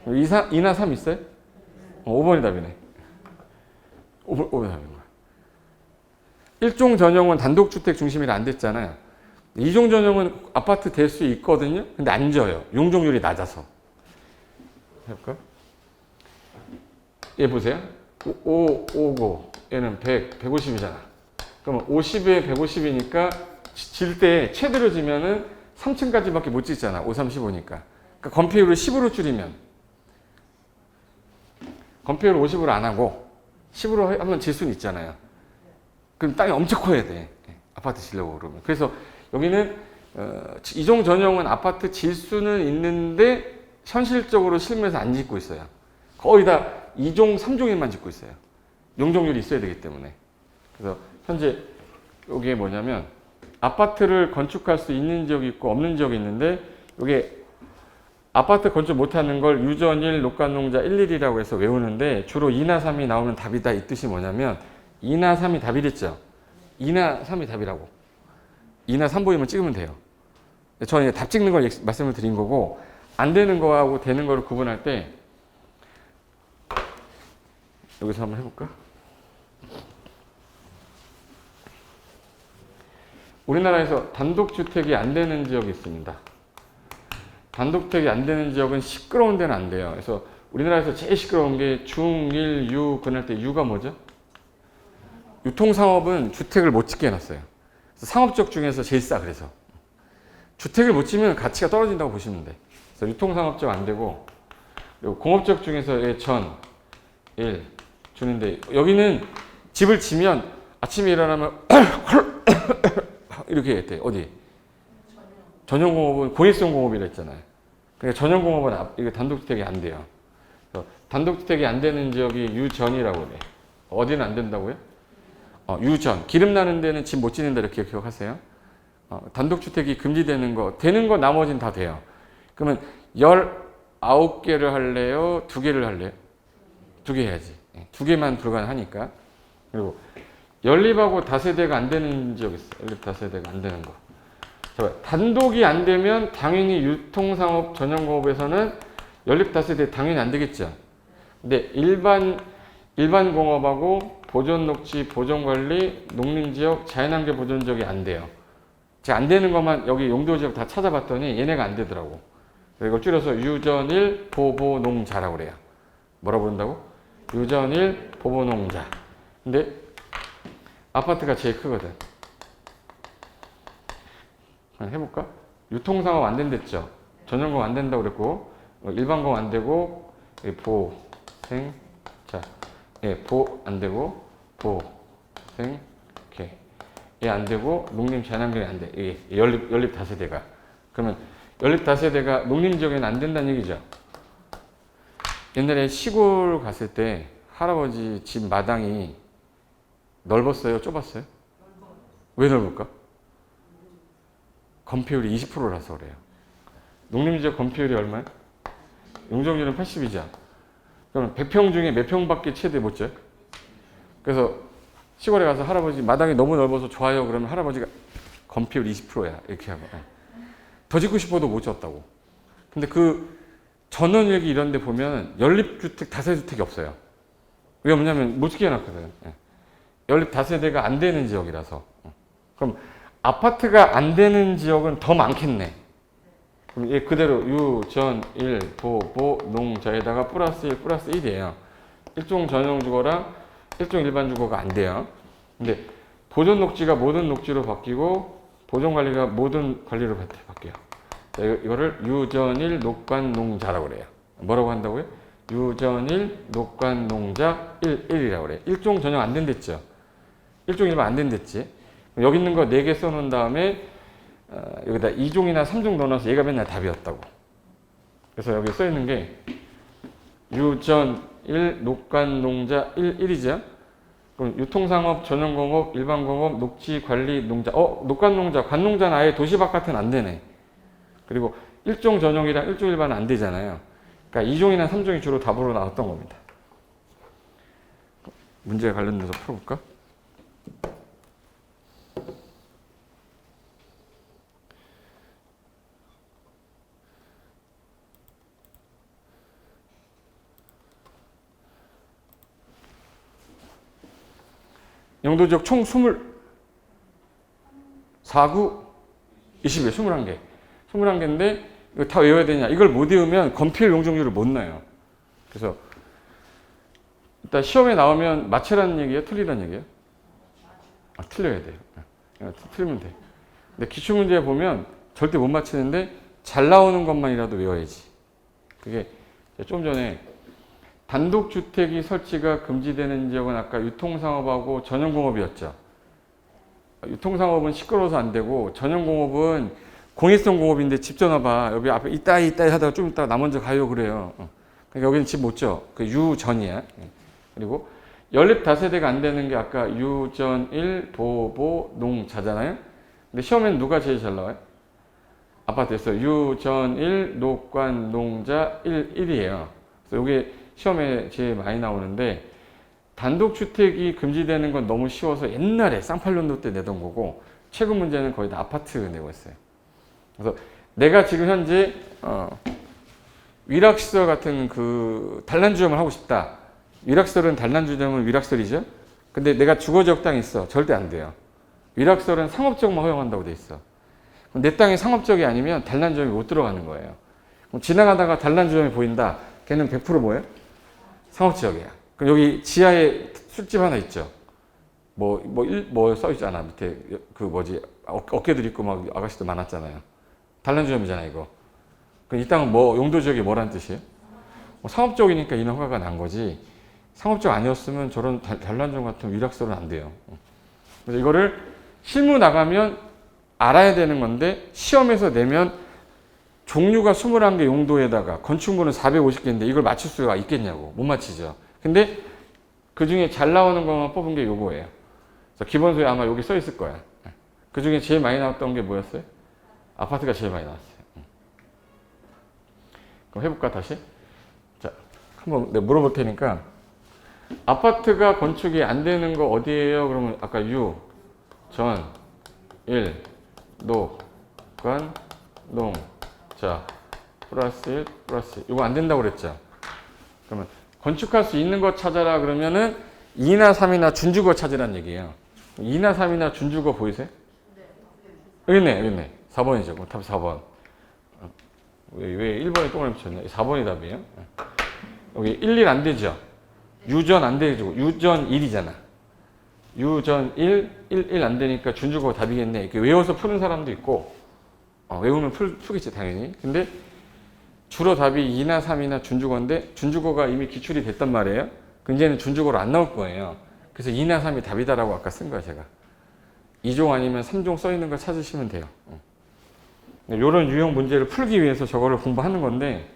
2나 3 있어요? 5번이 답이네. 5번이 답인 거야. 1종 전용은 단독주택 중심이라 안 됐잖아요. 2종 전용은 아파트 될 수 있거든요. 근데 안 져요. 용적률이 낮아서. 해볼까? 얘 보세요. 5, 얘는 100, 150이잖아. 그러면 50에 150이니까 질 때 최대로 지면은 3층까지밖에 못 짓잖아. 5, 3, 15니까. 그러니까 건폐율을 10으로 줄이면. 건폐율을 50으로 안 하고 10으로 하면 질 수는 있잖아요. 그럼 땅이 엄청 커야 돼. 아파트 지려고 그러면. 그래서 여기는 2종 전용은 아파트 질 수는 있는데 현실적으로 실무에서 안 짓고 있어요. 거의 다 2종, 3종에만 짓고 있어요. 용적률이 있어야 되기 때문에. 그래서 현재 여기에 뭐냐면 아파트를 건축할 수 있는 지역이 있고 없는 지역이 있는데 이게 아파트 건축 못하는 걸 유전1, 녹관농자 11이라고 해서 외우는데 주로 2나 3이 나오는 답이다. 이 뜻이 뭐냐면 2나 3이 답이랬죠. 2나 3이 답이라고. 2나 3 보이면 찍으면 돼요. 저는 답 찍는 걸 말씀을 드린 거고 안 되는 거하고 되는 거를 구분할 때 여기서 한번 해볼까? 우리나라에서 단독주택이 안 되는 지역이 있습니다. 단독주택이 안 되는 지역은 시끄러운 데는 안 돼요. 그래서 우리나라에서 제일 시끄러운 게 중, 일, 유, 그날 때 유가 뭐죠? 유통상업은 주택을 못 짓게 해놨어요. 그래서 상업적 중에서 제일 싸. 그래서 주택을 못 지면 가치가 떨어진다고 보시면 돼. 그래서 유통상업적 안 되고 그리고 공업적 중에서 전, 일 주는데 여기는 집을 지면 아침에 일어나면 이렇게 했대. 어디? 전용공업은 고일성 공업이라 했잖아요. 그러니까 전용공업은 이거 단독주택이 안 돼요. 단독주택이 안 되는 지역이 유전이라고 그래. 어디는 안 된다고요? 유전. 기름 나는 데는 집 못 짓는다 이렇게 기억하세요. 단독주택이 금지되는 거, 되는 거 나머지는 다 돼요. 그러면 19개를 할래요? 2개를 할래요? 2개 해야지. 2개만 불가능하니까. 그리고 연립하고 다세대가 안 되는 지역 있어요. 연립 다세대가 안 되는 거. 단독이 안 되면 당연히 유통상업 전용공업에서는 연립 다세대 당연히 안 되겠죠. 근데 일반 공업하고 보존녹지, 보존관리, 농림지역, 자연환경 보존지역이 안 돼요. 제가 안 되는 것만 여기 용도지역 다 찾아봤더니 얘네가 안 되더라고. 이걸 줄여서 유전1 보보농자라고 그래요. 뭐라고 부른다고? 유전1 보보농자. 근데 아파트가 제일 크거든. 해볼까? 유통상업 안 된댔죠. 전용공업 안 된다고 그랬고 일반공업 안 되고 보생 자, 보 안 되고 보생 개 얘 안 되고 농림 자연환경이 안 돼. 이게 연립 다세대가. 그러면 연립 다세대가 농림 지역에는 안 된다는 얘기죠. 옛날에 시골 갔을 때 할아버지 집 마당이 넓었어요? 좁았어요? 왜 넓을까? 건폐율이 20%라서 그래요. 농림지역 건폐율이 얼마야? 용적률은 80이죠. 그러면 100평 중에 몇 평밖에 최대 못 져요? 그래서 시골에 가서 할아버지 마당이 너무 넓어서 좋아요. 그러면 할아버지가 건폐율 20%야. 이렇게 하고. 더 짓고 싶어도 못 졌다고. 근데 그 전원일기 이런 데 보면 연립주택, 다세주택이 없어요. 왜 없냐면 못 짓게 해놨거든. 연립 다세대가 안 되는 지역이라서. 그럼 아파트가 안 되는 지역은 더 많겠네. 그럼 얘 그대로 유, 전, 일, 보, 농자에다가 플러스 1, 플러스 1이에요. 일종 전용주거랑 일종 일반 주거가 안 돼요. 근데 보존 녹지가 모든 녹지로 바뀌고 보존 관리가 모든 관리로 바뀌어요. 자, 이거를 유전1 녹관 농자라고 그래요. 뭐라고 한다고요? 유전1 녹관 농자 1이라고 그래요. 일종 전용 안 된댔죠. 일종 일반 안 된댔지. 여기 있는 거 4개 써놓은 다음에 여기다 2종이나 3종 넣어놔서 얘가 맨날 답이었다고. 그래서 여기 써있는 게 유전 1, 녹관 농자 1이죠. 그럼 유통상업, 전용공업, 일반공업, 녹지, 관리, 농자. 녹관 농자, 관농자는 아예 도시 바깥은 안 되네. 그리고 일종 전용이랑 일종 일반은 안 되잖아요. 그러니까 2종이나 3종이 주로 답으로 나왔던 겁니다. 문제에 관련돼서 풀어볼까? 용도지역 총 4, 9, 21, 21개. 21개인데 이거 다 외워야 되냐? 이걸 못 외우면 건필 용적률을 못 넣어요. 그래서 일단 시험에 나오면 맞추라는 얘기예요? 틀리라는 얘기예요? 틀려야 돼요. 틀리면 돼. 근데 기출문제 보면 절대 못 맞히는데 잘 나오는 것만이라도 외워야지. 그게 좀 전에 단독주택이 설치가 금지되는 지역은 아까 유통상업하고 전용공업이었죠. 유통상업은 시끄러워서 안 되고 전용공업은 공익성 공업인데 집 전화봐. 여기 앞에 있다 하다가 좀 이따 나 먼저 가요 그래요. 그러니까 여기는 집 못 줘. 그 유전이야. 그리고 연립 다세대가 안 되는 게 아까 유전 1, 도보, 농자잖아요. 근데 시험에는 누가 제일 잘 나와요? 아파트에서 유전 1, 녹관, 농자 1이에요. 그래서 이게 시험에 제일 많이 나오는데 단독주택이 금지되는 건 너무 쉬워서 옛날에 쌍팔년도 때 내던 거고 최근 문제는 거의 다 아파트 내고 있어요. 그래서 내가 지금 현재 위락시설 같은 그 단란주점을 하고 싶다. 위락시설은 단란주점은 위락시설이죠. 근데 내가 주거지역 땅이 있어. 절대 안 돼요. 위락시설은 상업지역만 허용한다고 돼 있어. 내 땅이 상업지역이 아니면 단란주점이 못 들어가는 거예요. 그럼 지나가다가 단란주점이 보인다. 걔는 100% 뭐예요? 상업지역이야. 그럼 여기 지하에 술집 하나 있죠. 뭐 써있잖아. 밑에 그 뭐지 어깨들 있고 막 아가씨들 많았잖아요. 단란주점이잖아 이거. 그럼 이 땅은 뭐 용도지역이 뭐라는 뜻이에요? 상업지역이니까 이런 허가가 난 거지. 상업지역 아니었으면 저런 단란주점 같은 위락설은 안 돼요. 그래서 이거를 실무 나가면 알아야 되는 건데 시험에서 내면 종류가 21개 용도에다가 건축물은 450개인데 이걸 맞출 수가 있겠냐고. 못 맞히죠. 근데 그 중에 잘 나오는 것만 뽑은 게 요거예요. 그래서 기본소에 아마 여기 써 있을 거야. 그 중에 제일 많이 나왔던 게 뭐였어요? 아파트가 제일 많이 나왔어요. 그럼 해볼까 다시? 자, 한번 내가 물어볼 테니까 아파트가 건축이 안 되는 거 어디예요? 그러면 아까 유, 전, 일, 노, 관, 농, 자, 플러스 1, 플러스 1. 이거 안 된다고 그랬죠? 그러면 건축할 수 있는 거 찾아라 그러면은 2나 3이나 준주거 찾으란 얘기예요. 2나 3이나 준주거 보이세요? 여기 있네. 4번이죠. 뭐 답 4번. 왜 1번에 똥을 붙였냐? 4번이 답이에요. 여기 1, 1 안 되죠? 유전 안 되죠? 유전 1이잖아. 유전 1 안 되니까 준주거가 답이겠네. 이렇게 외워서 푸는 사람도 있고, 외우면 풀겠지, 당연히. 근데 주로 답이 2나 3이나 준주거인데, 준주거가 이미 기출이 됐단 말이에요. 이제는 준주거로 안 나올 거예요. 그래서 2나 3이 답이다라고 아까 쓴 거야, 제가. 2종 아니면 3종 써 있는 걸 찾으시면 돼요. 이런 유형 문제를 풀기 위해서 저거를 공부하는 건데,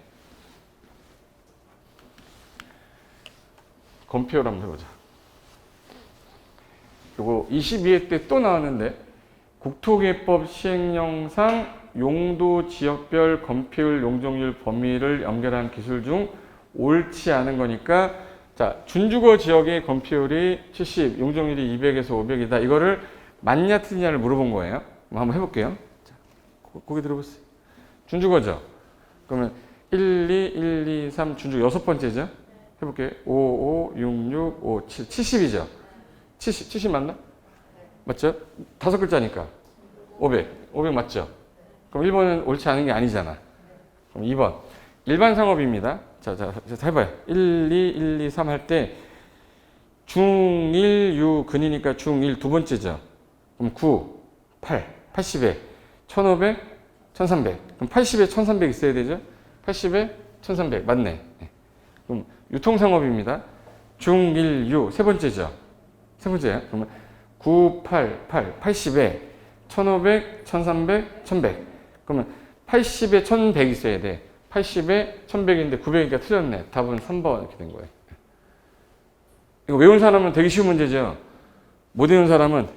검표를 한번 해보자. 요거 22회 때 또 나왔는데, 국토개법 시행령상 용도 지역별 건폐율 용적률 범위를 연결한 기술 중 옳지 않은 거니까, 자, 준주거 지역의 건폐율이 70, 용적률이 200에서 500이다. 이거를 맞냐 틀리냐를 물어본 거예요. 한번 해볼게요. 자, 고개 들어보세요. 준주거죠? 그러면 1, 2, 1, 2, 3 준주거 6번째죠? 해볼게요. 5, 5, 6, 6, 5, 7, 70이죠? 70 맞나? 맞죠? 5글자니까. 500 맞죠? 그럼 1번은 옳지 않은 게 아니잖아. 그럼 2번. 일반 상업입니다. 자, 해봐요. 1, 2, 1, 2, 3 할 때 중1, 유, 근이니까 중1 두 번째죠. 그럼 9, 8, 80에 1500, 1300. 그럼 80에 1300 있어야 되죠? 80에 1300. 맞네. 그럼 유통상업입니다. 중1, 유 세 번째죠. 세 번째예요. 그러면 9, 8, 8, 80에 1500, 1300, 1100. 그러면 80에 1100 있어야 돼. 80에 1100인데 900이니까 틀렸네. 답은 3번 이렇게 된 거예요. 이거 외운 사람은 되게 쉬운 문제죠. 못 외운 사람은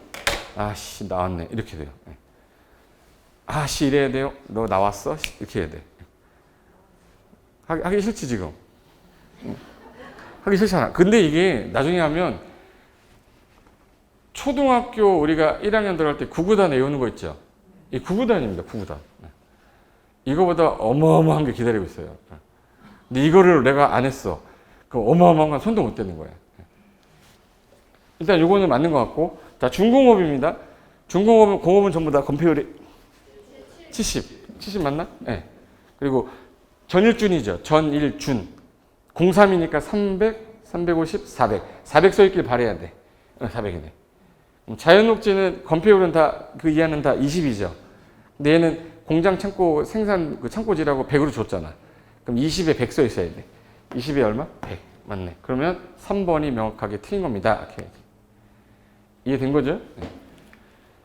아씨 나왔네 이렇게 돼요. 아씨 이래야 돼요. 너 나왔어? 이렇게 해야 돼. 하기 싫지 지금. 하기 싫잖아. 근데 이게 나중에 하면 초등학교 우리가 1학년 들어갈 때 구구단 외우는 거 있죠. 이 구구단입니다. 구구단. 이거보다 어마어마한 게 기다리고 있어요. 근데 이거를 내가 안 했어. 그럼 어마어마한 건 손도 못 대는 거예요. 일단 요거는 맞는 것 같고, 자, 중공업입니다. 공업은 전부 다 건폐율이 70 맞나? 네. 그리고 전일준이죠. 전일준. 03이니까 300, 350, 400 써있길 바라야 돼. 400이네. 자연녹지는 건폐율은 다, 그 이하는 다 20이죠. 근데 얘는 공장 창고 생산, 그 창고지라고 100으로 줬잖아. 그럼 20에 100 써 있어야 돼. 20에 얼마? 100. 맞네. 그러면 3번이 명확하게 틀린 겁니다. 이렇게 해야지. 이해된 거죠? 네.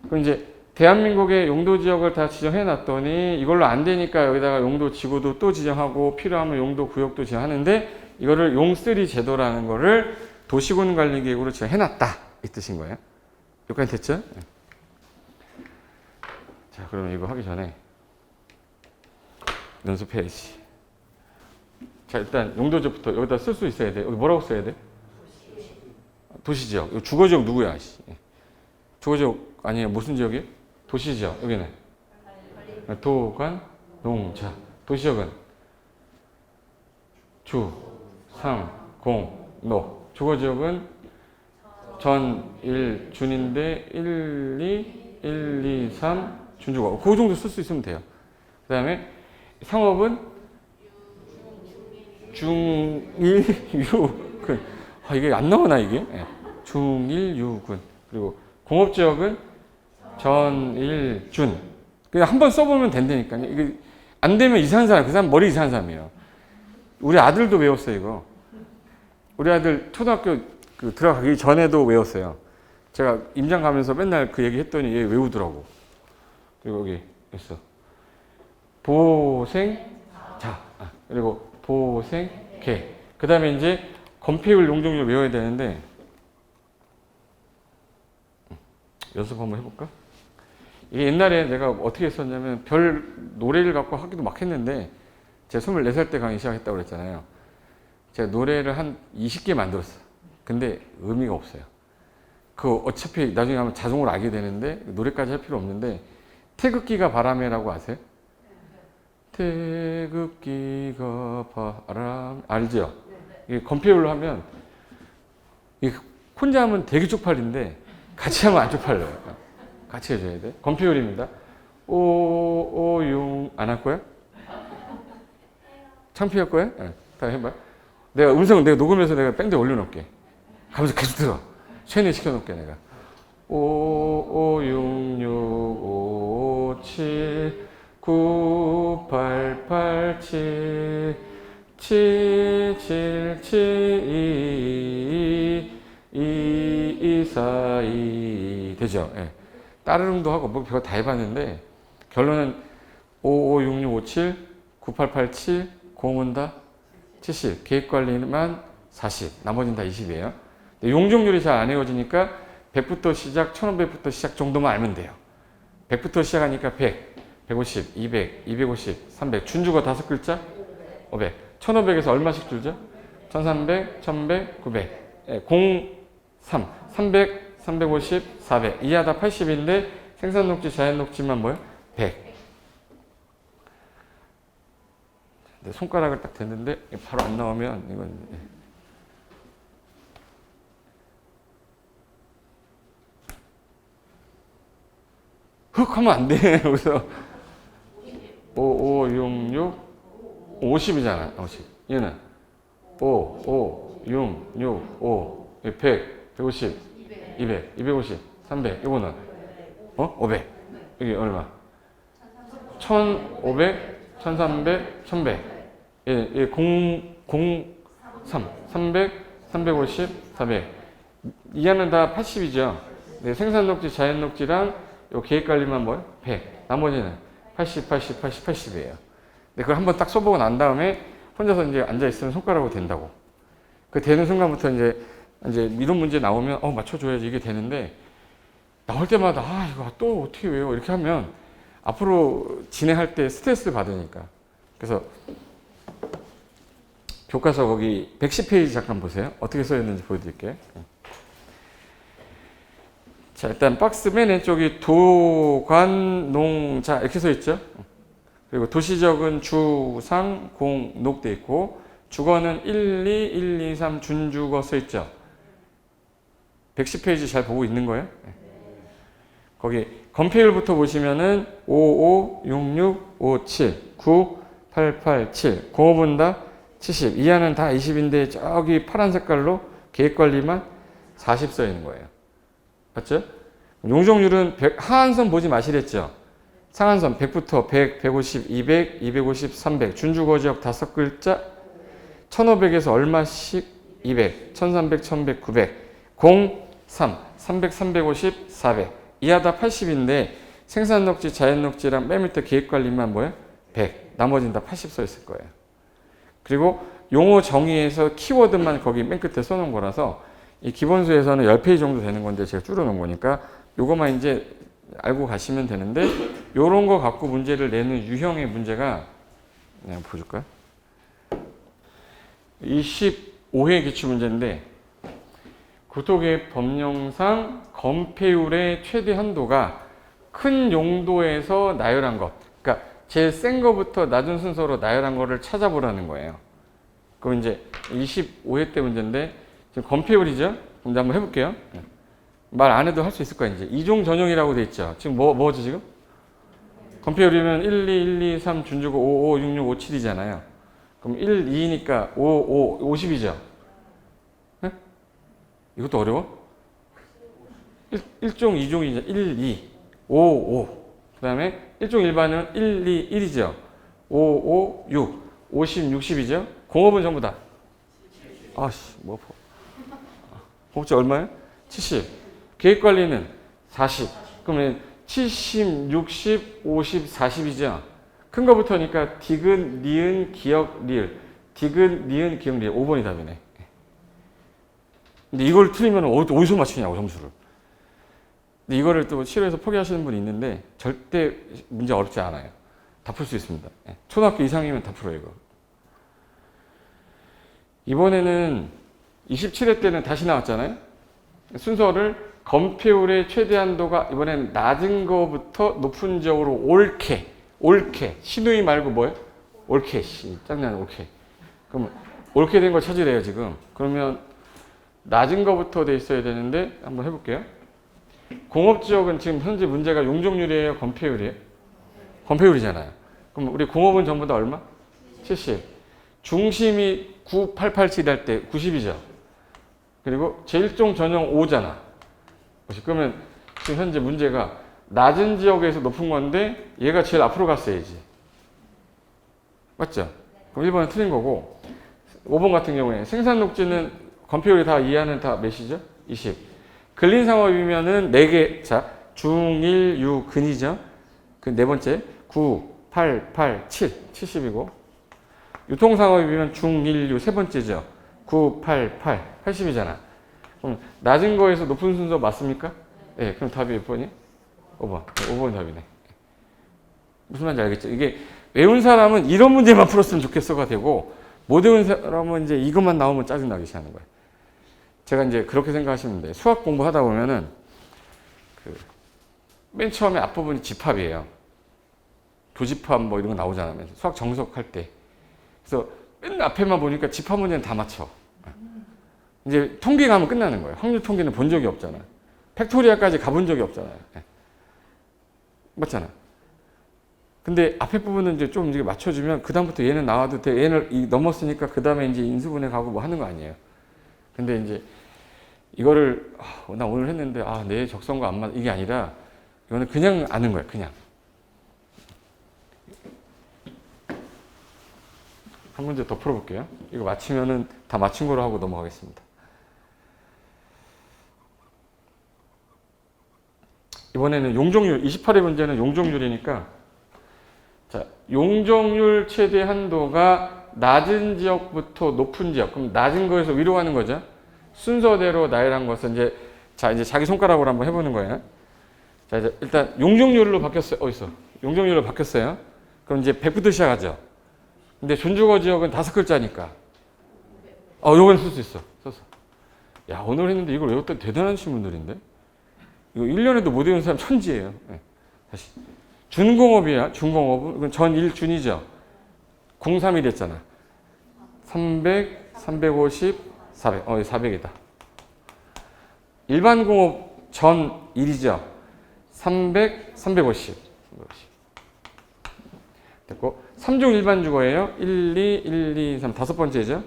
그럼 이제 대한민국의 용도 지역을 다 지정해 놨더니 이걸로 안 되니까 여기다가 용도 지구도 또 지정하고 필요하면 용도 구역도 지정하는데 이거를 용3 제도라는 거를 도시군 관리 계획으로 지정해 놨다. 이 뜻인 거예요. 여기까지 됐죠? 네. 자, 그러면 이거 하기 전에 연습해야지. 자, 일단 용도지역부터 여기다 쓸 수 있어야 돼. 여기 뭐라고 써야 돼? 도시지역. 이거 주거지역 누구야? 주거지역 아니에요. 무슨 지역이에요? 도시지역. 여기는 도관, 농자. 도시지역은 주, 상, 공, 노. 주거지역은 전, 일, 준인데 1, 2, 3 준주거. 그 정도 쓸 수 있으면 돼요. 그 다음에 상업은 중1, 유군. 아, 이게 안 나오나 이게? 네. 중1, 유군. 그리고 공업지역은 전, 일, 준. 그냥 한번 써보면 된다니까요. 이게 안 되면 이상한 사람, 그 사람 머리 이상한 사람이에요. 우리 아들도 외웠어요, 이거. 우리 아들 초등학교 들어가기 전에도 외웠어요. 제가 임장 가면서 맨날 그 얘기 했더니 얘 외우더라고. 그리고 여기 있어. 보생, 자. 그리고 보생, 개. 그 다음에 이제 건폐율 용적률 외워야 되는데, 연습 한번 해볼까? 이게 옛날에 내가 어떻게 했었냐면 별 노래를 갖고 하기도 막 했는데 제가 24살 때 강의 시작했다고 그랬잖아요. 제가 노래를 한 20개 만들었어. 근데 의미가 없어요. 그 어차피 나중에 하면 자동으로 알게 되는데 노래까지 할 필요 없는데 태극기가 바람에라고 아세요? 태극기가 바람 알죠? 이게 건폐율로 하면 이게 혼자 하면 되게 쪽팔린데 같이 하면 안 쪽팔려요. 같이 해줘야 돼. 건폐율입니다. 오용 안 할 거야? 창피할 거야? 네. 다 해봐. 내가 녹음해서 내가 밴드에 올려놓을게. 가면서 계속 들어. 쉐네 시켜놓을게 내가. 556657 9887 7772 2242 되죠? 예. 따르릉도 하고 뭐 별거 다 해봤는데 결론은 556657 9887 공은 다 70 계획관리만 40 나머지는 다 20이에요. 용적률이 잘 안 외워지니까 100부터 시작 1500부터 시작 정도만 알면 돼요. 100부터 시작하니까 100 150 200 250 300 준주가 5글자 500 1500에서 얼마씩 줄죠? 1300 1100 900 예, 03 300 350 400 이하 다 80인데 생산녹지 자연녹지만 뭐예요? 100 손가락을 딱 댔는데 바로 안 나오면 이건 흑 하면 안 돼. 그래서 5, 5, 6, 6 50이잖아. 50. 얘는 5, 5, 6, 6, 5 100, 150 200, 250 300 이거는 500 여기 얼마? 1500 1300 1100 예, 003 300 350 400 이하는 다 80이죠. 네, 생산녹지 자연녹지랑 요 계획관리만 뭐예요? 100 나머지는 80 80 80 80이에요. 근데 그걸 한번 딱 써보고 난 다음에 혼자서 이제 앉아있으면 손가락으로 된다고. 그 되는 순간부터 이제 이런 문제 나오면 맞춰줘야지 이게 되는데 나올 때마다 이거 또 어떻게 외워 이렇게 하면 앞으로 진행할 때 스트레스를 받으니까. 그래서 교과서 거기 110페이지 잠깐 보세요. 어떻게 써 있는지 보여드릴게요. 자, 일단 박스 맨 왼쪽이 도관농자 이렇게 써 있죠. 그리고 도시적은 주, 상, 공, 녹 돼 있고 주거는 1, 2, 1, 2, 3 준주거 써 있죠. 110페이지 잘 보고 있는 거예요? 거기 건폐율부터 보시면은 55, 66, 57, 9, 88, 7. 공업은 다 70. 이하는 다 20인데 저기 파란 색깔로 계획관리만 40 써 있는 거예요. 맞죠? 용적률은 하한선 보지 마시랬죠. 상한선 100부터 100, 150, 200, 250, 300. 준주거지역 5글자 1500에서 얼마씩 200, 1300, 1100, 900. 0, 3, 300, 350, 400. 이하 다 80인데 생산녹지, 자연녹지랑 맨 밑에 계획관리만 뭐예요? 100. 나머지는 다 80 써 있을 거예요. 그리고 용어 정의에서 키워드만 거기 맨 끝에 써놓은 거라서 이 기본수에서는 10페이지 정도 되는 건데 제가 줄여놓은 거니까 요거만 이제 알고 가시면 되는데 요런 거 갖고 문제를 내는 유형의 문제가 그냥 보여줄까요? 25회 기출문제인데 국토계획 법령상 건폐율의 최대 한도가 큰 용도에서 나열한 것, 그러니까 제일 센 거부터 낮은 순서로 나열한 거를 찾아보라는 거예요. 그럼 이제 25회 때 문제인데 지금 건폐율이죠? 문제 한번 해볼게요. 말 안 해도 할 수 있을 거야. 이제 이종 전용이라고 돼 있죠. 지금 뭐죠 지금? 건폐율이면 1, 2, 1, 2, 3 준주고 5, 5, 6, 6, 5, 7이잖아요. 그럼 1, 2니까 5, 5, 50이죠. 네? 이것도 어려워? 1종, 2종이죠. 1, 2, 5, 5. 그 다음에 1종 일반은 1, 2, 1이죠. 5, 5, 6. 50, 60이죠. 공업은 전부 다. 아씨, 뭐. 공업지 얼마예요? 70. 계획관리는 40. 그러면 70, 60, 50, 40이죠. 큰 거부터니까 디귿, 니은, 기역, 리을. 디귿, 니은, 기역, 리을. 5번이 답이네. 근데 이걸 틀리면 어디서 맞추냐고, 점수를. 근데 이거를 또 실외에서 포기하시는 분이 있는데 절대 문제 어렵지 않아요. 다 풀 수 있습니다. 초등학교 이상이면 다 풀어요, 이거. 이번에는 27회 때는 다시 나왔잖아요. 순서를 건폐율의 최대 한도가 이번엔 낮은 거부터 높은 지역으로 옳게. 시누이 말고 뭐예요? 옳게. 짱나는 옳게. 그럼 옳게 된 걸 찾으래요, 지금. 그러면 낮은 거부터 돼 있어야 되는데 한번 해볼게요. 공업지역은 지금 현재 문제가 용적률이에요? 건폐율이에요? 건폐율이잖아요. 그럼 우리 공업은 전부 다 얼마? 70. 중심이 9887 할 때 90이죠. 그리고 제1종 전용 5잖아. 그러면 지금 현재 문제가 낮은 지역에서 높은 건데 얘가 제일 앞으로 갔어야지. 맞죠? 그럼 1번은 틀린 거고 5번 같은 경우에 생산녹지는 건폐율이 다 이하는 다 몇이죠? 20. 근린상업이면은 4개. 자, 중, 1, 6, 근이죠. 그 네 번째 9, 8, 8, 7. 70이고 유통상업이면 중, 1, 6 세 번째죠. 9, 8, 8. 80이잖아. 그럼 낮은 거에서 높은 순서 맞습니까? 네, 그럼 답이 몇 번이에요? 5번. 5번이 답이네. 무슨 말인지 알겠죠? 이게 외운 사람은 이런 문제만 풀었으면 좋겠어가 되고 못 외운 사람은 이제 이것만 나오면 짜증나기 시작하는 거예요. 제가 이제 그렇게 생각하시면 돼요. 수학 공부하다 보면은 맨 처음에 앞부분이 집합이에요. 도집합 뭐 이런 거 나오잖아요. 수학 정석할 때. 그래서 맨 앞에만 보니까 집합 문제는 다 맞춰. 이제 통계 가면 끝나는 거예요. 확률 통계는 본 적이 없잖아요. 팩토리아까지 가본 적이 없잖아요. 맞잖아. 근데 앞에 부분은 이제 좀 이제 맞춰주면 그다음부터 얘는 나와도 돼. 얘를 넘었으니까 그 다음에 이제 인수분해 가고 뭐 하는 거 아니에요. 근데 이제 이거를 나 오늘 했는데 내 적성과 안 맞. 이게 아니라 이거는 그냥 아는 거예요. 그냥. 한 문제 더 풀어볼게요. 이거 맞히면은 다 맞춘 거로 하고 넘어가겠습니다. 이번에는 용적률, 28회 문제는 용적률이니까 자, 용적률 최대 한도가 낮은 지역부터 높은 지역. 그럼 낮은 거에서 위로 가는 거죠. 순서대로 나열한 것은 이제 자기 손가락으로 한번 해보는 거예요. 자, 이제 일단 용적률로 바뀌었어요. 어딨어? 용적률로 바뀌었어요. 그럼 이제 100부터 시작하죠. 근데 준주거 지역은 5글자니까. 요건 쓸 수 있어. 썼어. 야, 오늘 했는데 이걸 외웠다 대단하신 분들인데? 이거 1년에도 못 외운 사람 천지예요. 네. 다시. 준공업이야. 준공업은. 이건 전일준이죠. 031 했잖아. 300, 350, 400. 400이다. 일반 공업 전 1이죠. 300, 350. 됐고 3종 일반 주거예요. 1, 2, 1, 2, 3 다섯 번째죠.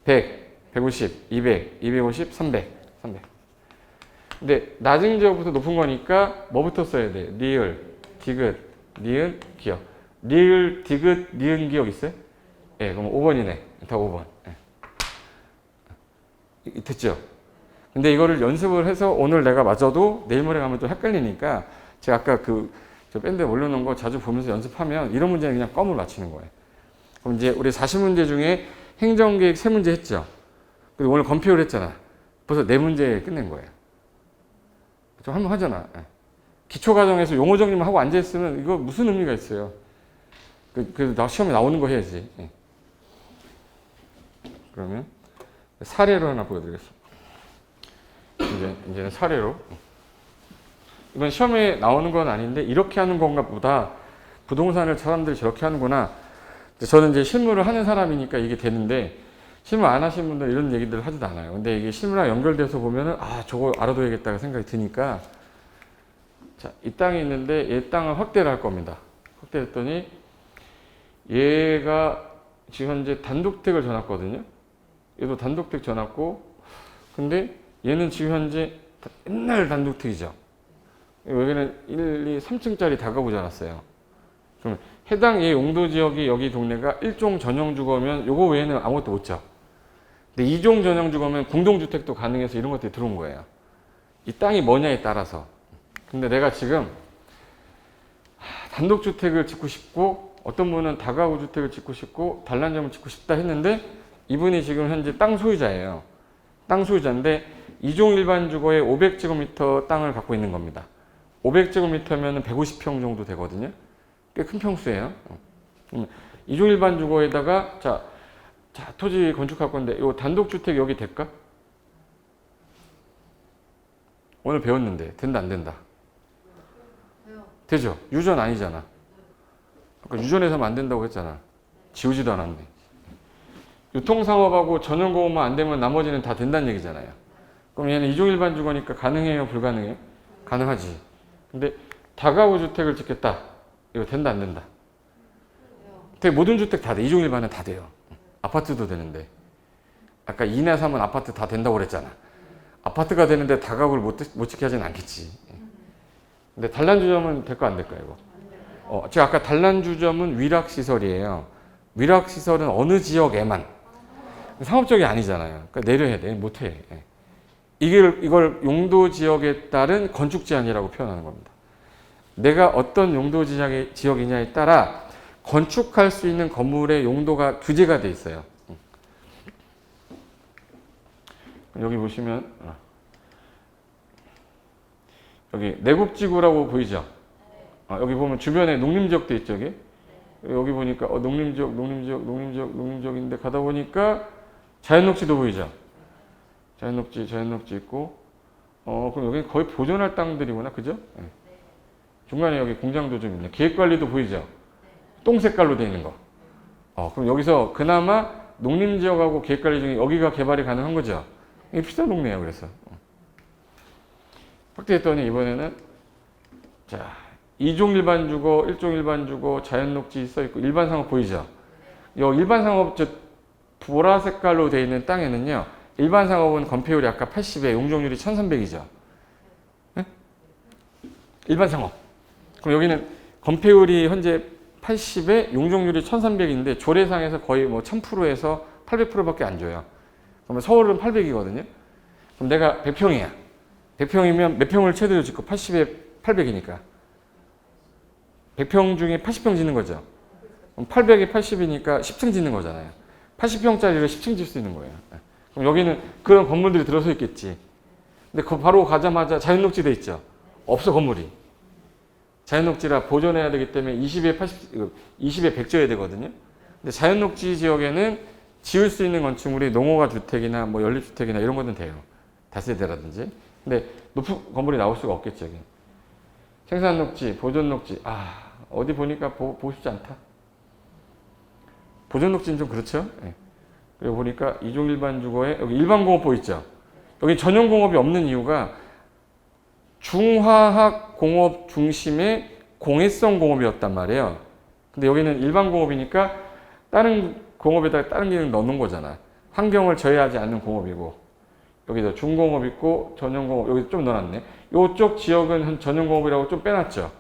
100, 150, 200, 250, 300, 300. 근데 낮은 지역부터 높은 거니까 뭐부터 써야 돼? 리을, 디귿, 니은, 기역. 리을, 디귿, 니은, 기역 있어요? 예, 그럼 5번이네. 다 5번. 예. 됐죠? 근데 이거를 연습을 해서 오늘 내가 맞아도 내일 모레 가면 또 헷갈리니까 제가 아까 저 밴드에 올려놓은 거 자주 보면서 연습하면 이런 문제는 그냥 껌을 맞히는 거예요. 그럼 이제 우리 40문제 중에 행정계획 3문제 했죠? 그리고 오늘 검표를 했잖아. 벌써 4문제 끝낸 거예요. 좀 한번 하잖아. 기초과정에서 용어 정리만 하고 앉아있으면 이거 무슨 의미가 있어요? 그래도 나 시험에 나오는 거 해야지. 그러면 사례로 하나 보여드리겠습니다. 이제는 사례로. 이건 시험에 나오는 건 아닌데 이렇게 하는 건가 보다. 부동산을 사람들이 저렇게 하는구나. 저는 이제 실무를 하는 사람이니까 이게 되는데 실무 안 하신 분들 이런 얘기들 하지도 않아요. 근데 이게 실무랑 연결돼서 보면은 저거 알아둬야겠다고 생각이 드니까 자, 이 땅이 있는데 얘 땅을 확대를 할 겁니다. 확대했더니 얘가 지금 현재 단독택을 줘놨거든요. 얘도 단독택 줘놨고 근데 얘는 지금 현재 옛날 단독택이죠. 여기는 1, 2, 3층짜리 다가구 줘놨어요. 그럼 해당 얘 용도지역이 여기 동네가 1종 전용주거면 요거 외에는 아무것도 못 줘. 근데 2종 전용주거면 공동주택도 가능해서 이런 것들이 들어온 거예요. 이 땅이 뭐냐에 따라서. 근데 내가 지금 단독주택을 짓고 싶고 어떤 분은 다가구 주택을 짓고 싶고 단란점을 짓고 싶다 했는데 이분이 지금 현재 땅 소유자예요. 땅 소유자인데 2종 일반 주거에 500제곱미터 땅을 갖고 있는 겁니다. 500제곱미터면 150평 정도 되거든요. 꽤 큰 평수예요. 2종 일반 주거에다가 자 토지 건축할 건데 이 단독주택 여기 될까? 오늘 배웠는데 된다 안 된다? 되죠? 유전 아니잖아. 아까 유전해서는 안 된다고 했잖아. 지우지도 않았네. 유통상업하고 전용공업만 안 되면 나머지는 다 된다는 얘기잖아요. 그럼 얘는 2종 일반 주거니까 가능해요? 불가능해요? 가능하지. 근데 다가구 주택을 짓겠다. 이거 된다 안 된다? 되게 모든 주택 다 돼. 2종 일반은 다 돼요. 아파트도 되는데. 아까 2나 3은 아파트 다 된다고 그랬잖아. 아파트가 되는데 다가구를 못 짓게 하진 않겠지. 근데 단란주점은 될거 안 될까 이거? 제가 아까 단란주점은 위락시설이에요. 위락시설은 어느 지역에만. 상업적이 아니잖아요. 그러니까 내려야 돼. 못해. 이걸 용도지역에 따른 건축제한이라고 표현하는 겁니다. 내가 어떤 용도지역이냐에 따라 건축할 수 있는 건물의 용도가 규제가 돼 있어요. 여기 보시면 여기 내국지구라고 보이죠? 여기 보면 주변에 농림지역도 있죠. 여기 보니까 농림지역인데 가다 보니까 자연녹지도 보이죠? 자연녹지 있고 그럼 여기 거의 보존할 땅들이구나. 그죠? 중간에 여기 공장도 좀 있네. 계획관리도 보이죠? 똥 색깔로 되어 있는 거. 그럼 여기서 그나마 농림지역하고 계획관리 중에 여기가 개발이 가능한 거죠? 이게 비싼 동네예요. 그래서 확대했더니 이번에는 자 2종 일반 주거, 1종 일반 주거, 자연녹지 써있고 일반 상업 보이죠? 요 일반 상업 저 보라 색깔로 되어 있는 땅에는요. 일반 상업은 건폐율이 아까 80에 용적률이 1300이죠. 네? 일반 상업. 그럼 여기는 건폐율이 현재 80에 용적률이 1300인데 조례상에서 거의 뭐 1000%에서 800%밖에 안 줘요. 그러면 서울은 800이거든요. 그럼 내가 100평이야. 100평이면 몇 평을 최대로 짓고 80에 800이니까. 100평 중에 80평 짓는 거죠. 그럼 800에 80이니까 10층 짓는 거잖아요. 80평짜리를 10층 짓 수 있는 거예요. 그럼 여기는 그런 건물들이 들어서 있겠지. 근데 바로 가자마자 자연녹지돼 있죠. 없어 건물이. 자연녹지라 보존해야 되기 때문에 20에 100 져야 되거든요. 근데 자연녹지 지역에는 지을 수 있는 건축물이 농호가 주택이나 뭐 연립주택이나 이런 거는 돼요. 다세대라든지. 근데 높은 건물이 나올 수가 없겠죠. 여기. 생산녹지, 보존녹지. 어디 보니까 보고 싶지 않다. 보존녹지는 좀 그렇죠. 그리고 보니까 2종 일반 주거에 여기 일반 공업 보이죠. 여기 전용 공업이 없는 이유가 중화학 공업 중심의 공해성 공업이었단 말이에요. 근데 여기는 일반 공업이니까 다른 공업에다가 다른 기능 넣는 거잖아. 환경을 저해하지 않는 공업이고, 여기서 중공업 있고 전용공업 여기 좀 넣어놨네. 이쪽 지역은 전용공업이라고 좀 빼놨죠.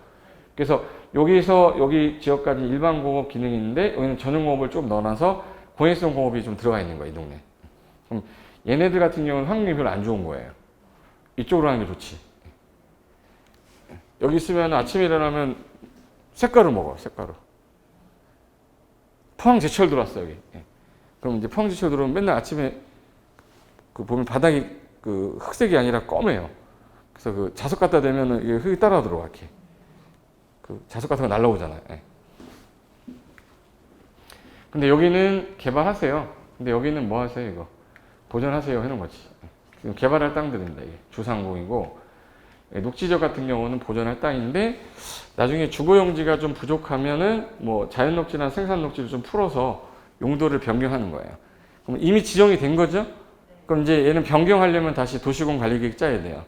그래서 여기서 여기 지역까지 일반 공업 기능이 있는데 여기는 전용공업을 좀 넣어놔서 공해성 공업이 좀 들어가 있는 거야, 이 동네. 그럼 얘네들 같은 경우는 환경이 별로 안 좋은 거예요. 이쪽으로 하는 게 좋지. 여기 있으면 아침에 일어나면 쇳가루 먹어, 쇳가루. 포항제철 들어왔어, 여기. 그럼 이제 포항제철 들어오면 맨날 아침에 그 보면 바닥이 그 흑색이 아니라 검해요. 그래서 그 자석 갖다 대면은 이게 흙이 따라 들어와, 이렇게. 그 자석 같은 거 날라오잖아요. 근데 여기는 개발하세요. 근데 여기는 뭐 하세요, 이거? 보존하세요 하는 거지. 지금 개발할 땅들입니다. 이게 주상공이고, 녹지적 같은 경우는 보존할 땅인데, 나중에 주거용지가 좀 부족하면은 뭐 자연녹지나 생산녹지를 좀 풀어서 용도를 변경하는 거예요. 그럼 이미 지정이 된 거죠? 그럼 이제 얘는 변경하려면 다시 도시공 관리계획 짜야 돼요.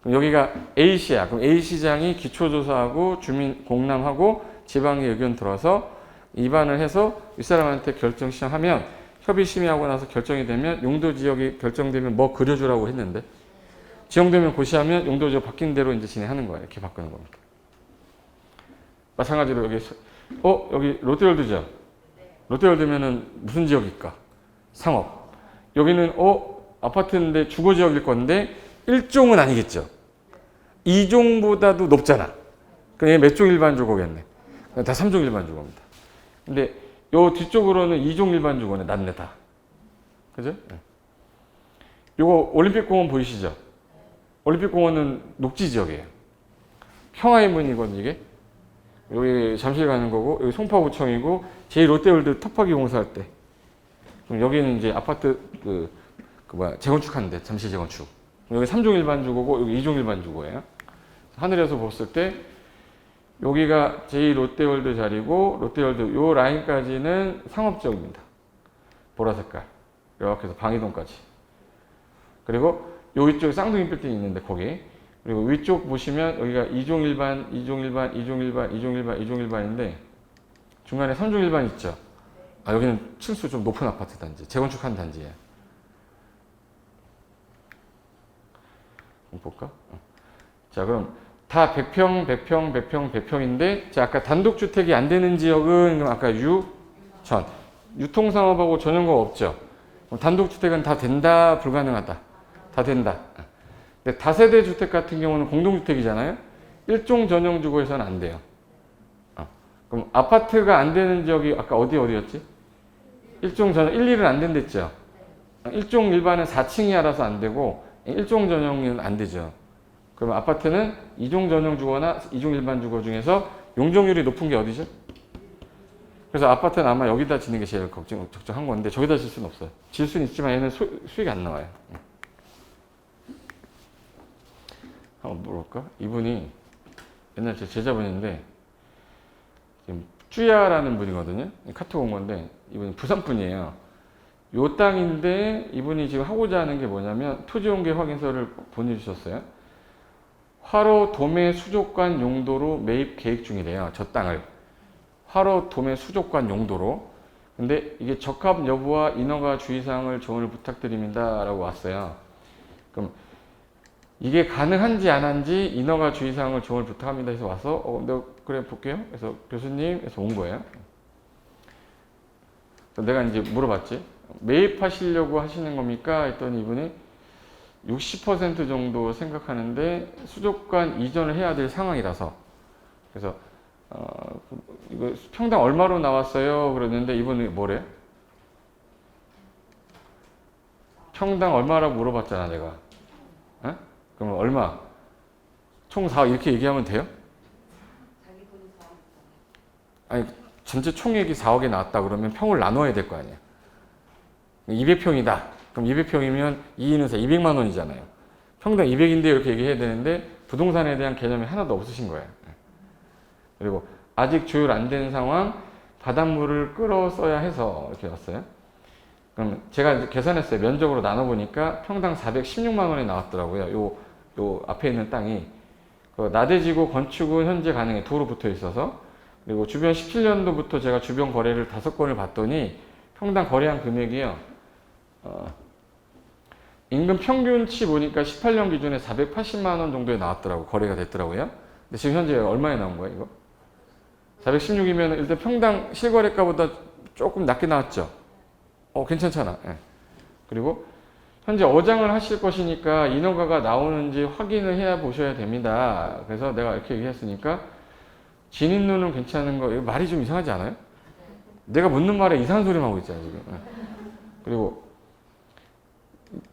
그럼 여기가 A시야. 그럼 A시장이 기초조사하고 주민 공람하고 지방의 의견 들어서 입안을 해서 윗사람한테 결정 시청하면 협의 심의하고 나서 결정이 되면 용도 지역이 결정되면 뭐 그려주라고 했는데 지정되면 고시하면 용도 지역 바뀐 대로 이제 진행하는 거예요. 이렇게 바꾸는 겁니다. 마찬가지로 여기 여기 롯데월드죠. 롯데월드면은 무슨 지역일까? 상업. 여기는 아파트인데 주거 지역일 건데 1종은 아니겠죠. 2종보다도 높잖아. 그럼 몇 종 일반 주거겠네. 다 3종 일반 주거입니다. 근데 요 뒤쪽으로는 2종 일반 주거네. 낫네 다. 그죠? 요거 올림픽공원 보이시죠? 올림픽공원은 녹지 지역이에요. 평화의 문이거든요, 이게. 여기 잠실 가는 거고, 여기 송파구청이고, 제2롯데월드 텃밭이 공사할 때. 그럼 여기는 이제 아파트, 재건축하는데, 잠실 재건축. 여기 3종 일반 주거고, 여기 2종 일반 주거예요. 하늘에서 봤을 때, 여기가 제2롯데월드 자리고, 롯데월드 요 라인까지는 상업지역입니다. 보라색깔. 이렇게 해서 방이동까지. 그리고 요 위쪽에 쌍둥이 빌딩이 있는데, 거기. 그리고 위쪽 보시면 여기가 2종 일반, 2종 일반, 2종 일반, 2종 일반, 2종 일반인데 중간에 3종 일반 있죠. 여기는 층수 좀 높은 아파트 단지, 재건축한 단지예요. 한번 볼까? 자, 그럼 다 100평, 100평, 100평, 100평인데 자, 아까 단독주택이 안 되는 지역은 그럼 아까 전 유통상업하고 전용거가 없죠. 그럼 단독주택은 다 된다, 불가능하다. 다 된다. 근데 다세대 주택 같은 경우는 공동주택이잖아요. 1종 전용 주거에서는 안 돼요. 그럼 아파트가 안 되는 지역이 아까 어디였지? 1종 전용, 1, 2는 안 된댔죠. 1종 일반은 4층이 알아서 안 되고 1종 전용은 안 되죠. 그러면 아파트는 2종 전용 주거나 2종 일반 주거 중에서 용적률이 높은 게 어디죠? 그래서 아파트는 아마 여기다 짓는 게 제일 적정한 건데 저기다 질 수는 없어요. 질 수는 있지만 얘는 수익이 안 나와요. 한번 물어볼까? 이분이 옛날 제 제자분인데 지금 쭈야라는 분이거든요. 카톡 온 건데 이분이 부산 분이에요. 요 땅인데 이분이 지금 하고자 하는 게 뭐냐면 토지용계 확인서를 보내주셨어요. 화로 도매 수족관 용도로 매입 계획 중이래요. 저 땅을. 화로 도매 수족관 용도로. 근데 이게 적합 여부와 인허가 주의사항을 조언을 부탁드립니다. 라고 왔어요. 그럼 이게 가능한지 안 한지 인허가 주의사항을 조언을 부탁합니다 해서 와서 그래 볼게요. 그래서 교수님 해서 온 거예요. 내가 이제 물어봤지. 매입하시려고 하시는 겁니까? 했더니 이분이 60% 정도 생각하는데 수족관 이전을 해야 될 상황이라서 그래서 이거 평당 얼마로 나왔어요? 그러는데 이분이 뭐래? 평당 얼마라고 물어봤잖아 내가. 에? 그러면 얼마? 총 4억 이렇게 얘기하면 돼요? 아니 전체 총액이 4억에 나왔다 그러면 평을 나눠야 될 거 아니야. 200평이다. 그럼 200평이면 2인은 200만 원이잖아요. 평당 200인데 이렇게 얘기해야 되는데 부동산에 대한 개념이 하나도 없으신 거예요. 그리고 아직 조율 안 된 상황, 바닷물을 끌어 써야 해서 이렇게 왔어요. 그럼 제가 이제 계산했어요. 면적으로 나눠보니까 평당 416만 원이 나왔더라고요. 요 요 앞에 있는 땅이 그 나대지구 건축은 현재 가능해. 도로 붙어 있어서. 그리고 주변 17년도부터 제가 주변 거래를 5건을 봤더니 평당 거래한 금액이요. 임금 평균치 보니까 18년 기준에 480만 원 정도에 나왔더라고. 거래가 됐더라고요. 근데 지금 현재 얼마에 나온 거야, 이거? 416이면 일단 평당 실거래가보다 조금 낮게 나왔죠. 괜찮잖아. 예. 그리고 현재 어장을 하실 것이니까 인허가가 나오는지 확인을 해야 보셔야 됩니다. 그래서 내가 이렇게 얘기했으니까 진입로는 괜찮은 거, 이거 말이 좀 이상하지 않아요? 내가 묻는 말에 이상한 소리만 하고 있잖아, 지금. 예. 그리고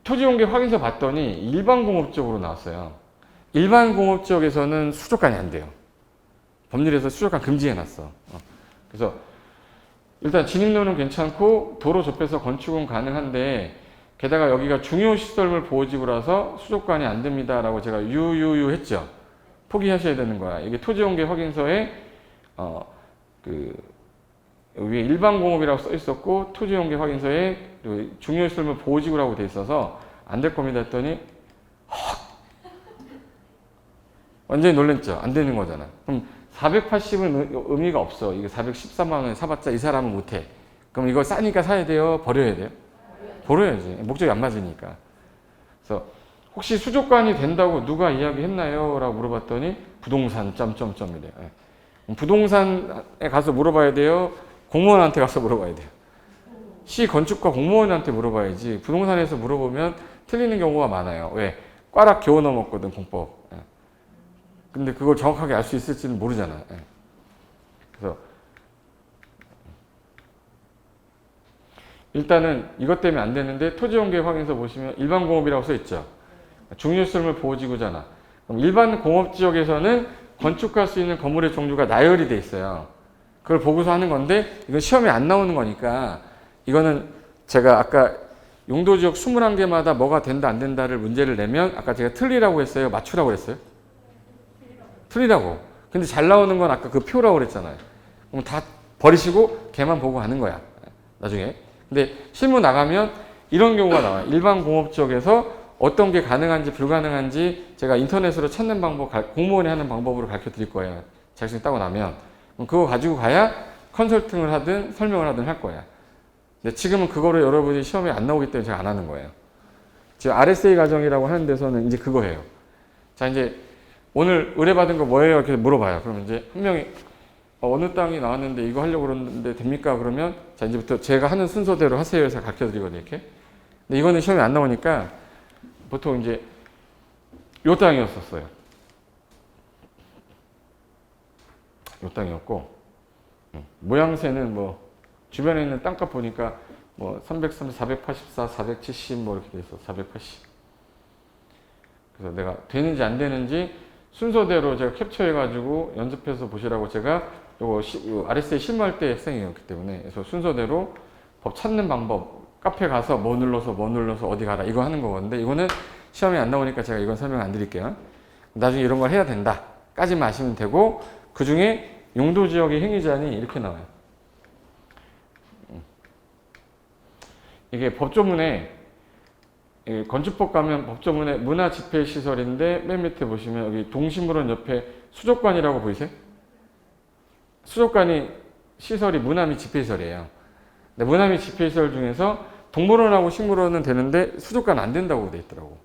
토지공개 확인서 봤더니 일반 공업지역으로 나왔어요. 일반 공업지역에서는 수족관이 안 돼요. 법률에서 수족관 금지해놨어. 그래서 일단 진입로는 괜찮고 도로 접해서 건축은 가능한데 게다가 여기가 중요시설물 보호지구라서 수족관이 안 됩니다라고 제가 유유유 했죠. 포기하셔야 되는 거야. 이게 토지공개 확인서에 위에 일반공업이라고 써 있었고 토지공개 확인서에 중요시설물 보호지구라고 돼 있어서 안 될 겁니다 했더니 완전히 놀랬죠. 안 되는 거잖아. 그럼 480은 의미가 없어. 이게 413만 원에 사봤자 이 사람은 못해. 그럼 이거 싸니까 사야 돼요? 버려야 돼요? 버려야지. 목적이 안 맞으니까. 그래서 혹시 수족관이 된다고 누가 이야기했나요? 라고 물어봤더니 부동산 점점점이래요. 부동산에 가서 물어봐야 돼요? 공무원한테 가서 물어봐야 돼요. 시 건축과 공무원한테 물어봐야지. 부동산에서 물어보면 틀리는 경우가 많아요. 왜? 꽈락 겨우 넘었거든, 공법. 근데 그걸 정확하게 알 수 있을지는 모르잖아. 그래서 일단은 이것 때문에 안 되는데 토지공개 확인서 보시면 일반 공업이라고 써 있죠. 중요시설물 보호지구잖아. 그럼 일반 공업지역에서는 건축할 수 있는 건물의 종류가 나열이 돼 있어요. 그걸 보고서 하는 건데 이건 시험에 안 나오는 거니까 이거는 제가 아까 용도지역 21개마다 뭐가 된다 안 된다를 문제를 내면 아까 제가 틀리라고 했어요? 맞추라고 했어요? 틀리라고. 근데 잘 나오는 건 아까 그 표라고 그랬잖아요. 그럼 다 버리시고 걔만 보고 하는 거야. 나중에. 근데 실무 나가면 이런 경우가 나와요. 일반 공업지역에서 어떤 게 가능한지 불가능한지 제가 인터넷으로 찾는 방법, 공무원이 하는 방법으로 가르쳐 드릴 거예요. 자격증 따고 나면. 그럼 그거 가지고 가야 컨설팅을 하든 설명을 하든 할 거야. 근데 지금은 그거를 여러분이 시험에 안 나오기 때문에 제가 안 하는 거예요. 지금 RSA 과정이라고 하는 데서는 이제 그거예요. 자, 이제 오늘 의뢰받은 거 뭐예요? 이렇게 물어봐요. 그러면 이제 한 명이 어느 땅이 나왔는데 이거 하려고 그러는데 됩니까? 그러면 자, 이제부터 제가 하는 순서대로 하세요 해서 가르쳐 드리거든요. 이렇게. 근데 이거는 시험에 안 나오니까 보통 이제 요 땅이었었어요. 요 땅이었고 모양새는 뭐 주변에 있는 땅값 보니까 뭐 330, 484, 470 뭐 이렇게 돼 있어. 480. 그래서 내가 되는지 안 되는지 순서대로 제가 캡처해가지고 연습해서 보시라고 제가 요거 RSA 실무할 때 학생이었기 때문에 그래서 순서대로 법 찾는 방법 카페 가서 뭐 눌러서 어디 가라 이거 하는 거건데 이거는 시험에 안 나오니까 제가 이건 설명 안 드릴게요. 나중에 이런 걸 해야 된다 까지만 아시면 되고 그 중에 용도지역의 행위자니 이렇게 나와요. 이게 법조문에 건축법 가면 법조문에 문화집회시설인데 맨 밑에 보시면 여기 동식물원 옆에 수족관이라고 보이세요? 수족관이 시설이 문화 및 집회시설이에요. 근데 문화 및 집회시설 중에서 동물원하고 식물원은 되는데 수족관 안 된다고 돼 있더라고.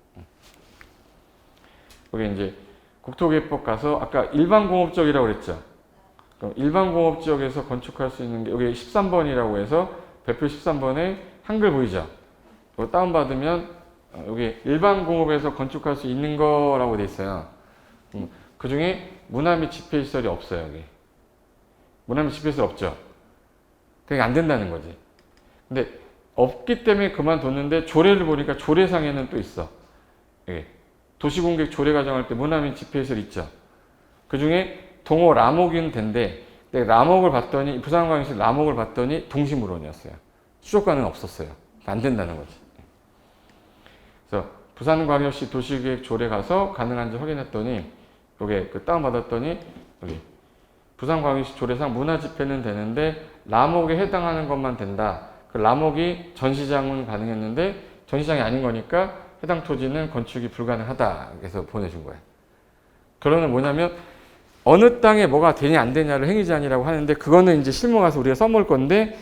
여기 이제 국토개혁법 가서 아까 일반 공업지역이라고 그랬죠. 그럼 일반 공업지역에서 건축할 수 있는 게 여기 13번이라고 해서 배표 13번에 한글 보이죠? 이거 다운받으면 여기 일반 공업에서 건축할 수 있는 거라고 돼 있어요. 그 중에 문화 및 집회시설이 없어요. 여기. 문화 및 집회시설 없죠. 그게 안 된다는 거지. 근데 없기 때문에 그만뒀는데 조례를 보니까 조례상에는 또 있어. 여기. 도시공객 조례 가정할 때 문화 및 집회시설 있죠. 그 중에 동호 라목은 된대. 라목을 봤더니 부산광역시 라목을 봤더니 동식물원이었어요. 수족관은 없었어요. 안 된다는 거지. 그래서 부산광역시 도시계획 조례 가서 가능한지 확인했더니 요게 그 다운받았더니 여기 부산광역시 조례상 문화집회는 되는데 라목에 해당하는 것만 된다. 그 라목이 전시장은 가능했는데 전시장이 아닌 거니까 해당 토지는 건축이 불가능하다. 그래서 보내준 거예요. 결론은 뭐냐면 어느 땅에 뭐가 되냐 안 되냐를 행위제한이라고 하는데 그거는 이제 실무 가서 우리가 써먹을 건데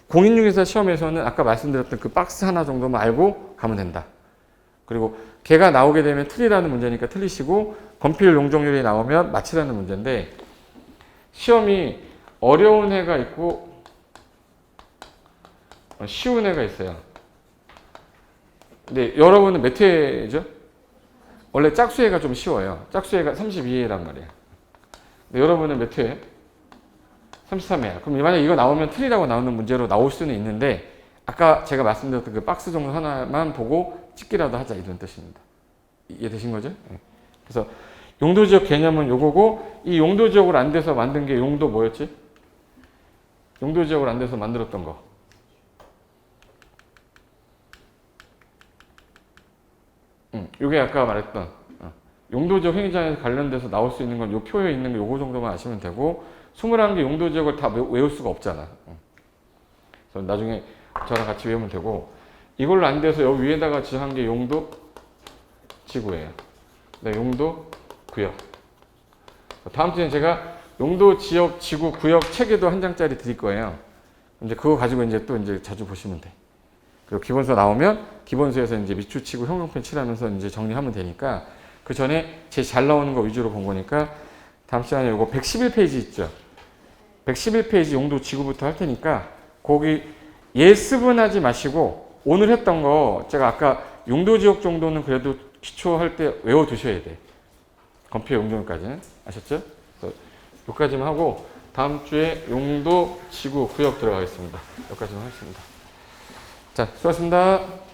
공인중개사 시험에서는 아까 말씀드렸던 그 박스 하나 정도만 알고 가면 된다. 그리고 걔가 나오게 되면 틀리라는 문제니까 틀리시고 건필 용적률이 나오면 맞히라는 문제인데 시험이 어려운 해가 있고 쉬운 해가 있어요. 근데 여러분은 몇 회죠? 원래 짝수회가 좀 쉬워요. 짝수회가 32회란 말이에요. 근데 여러분은 몇 회? 33회야. 그럼 만약 이거 나오면 틀리라고 나오는 문제로 나올 수는 있는데 아까 제가 말씀드렸던 그 박스 정도 하나만 보고 찍기라도 하자 이런 뜻입니다. 이해되신 거죠? 네. 그래서 용도지역 개념은 요거고 이 용도지역으로 안 돼서 만든 게 용도 뭐였지? 용도지역으로 안 돼서 만들었던 거. 요게 아까 말했던 용도지역 행위제한에 관련돼서 나올 수 있는 건 요 표에 있는 거 요거 정도만 아시면 되고 21개 용도지역을 다 외울 수가 없잖아. 그래서 나중에 저랑 같이 외우면 되고 이걸로 안 돼서 여기 위에다가 지정한 게 용도 지구예요. 네, 용도 구역. 다음 주에 제가 용도 지역 지구 구역 체계도 한 장짜리 드릴 거예요. 이제 그거 가지고 이제 또 이제 자주 보시면 돼. 그리고 기본서 나오면 기본서에서 이제 밑줄 치고 형용편 칠하면서 이제 정리하면 되니까 그 전에 제일 잘 나오는 거 위주로 본 거니까 다음 시간에 이거 111페이지 있죠. 111페이지 용도 지구부터 할 테니까 거기 예습은 마시고 오늘 했던 거 제가 아까 용도 지역 정도는 그래도 기초할 때 외워두셔야 돼. 건폐 용도까지는 아셨죠? 여기까지만 하고 다음 주에 용도 지구 구역 들어가겠습니다. 여기까지만 하겠습니다. 자, 수고하셨습니다.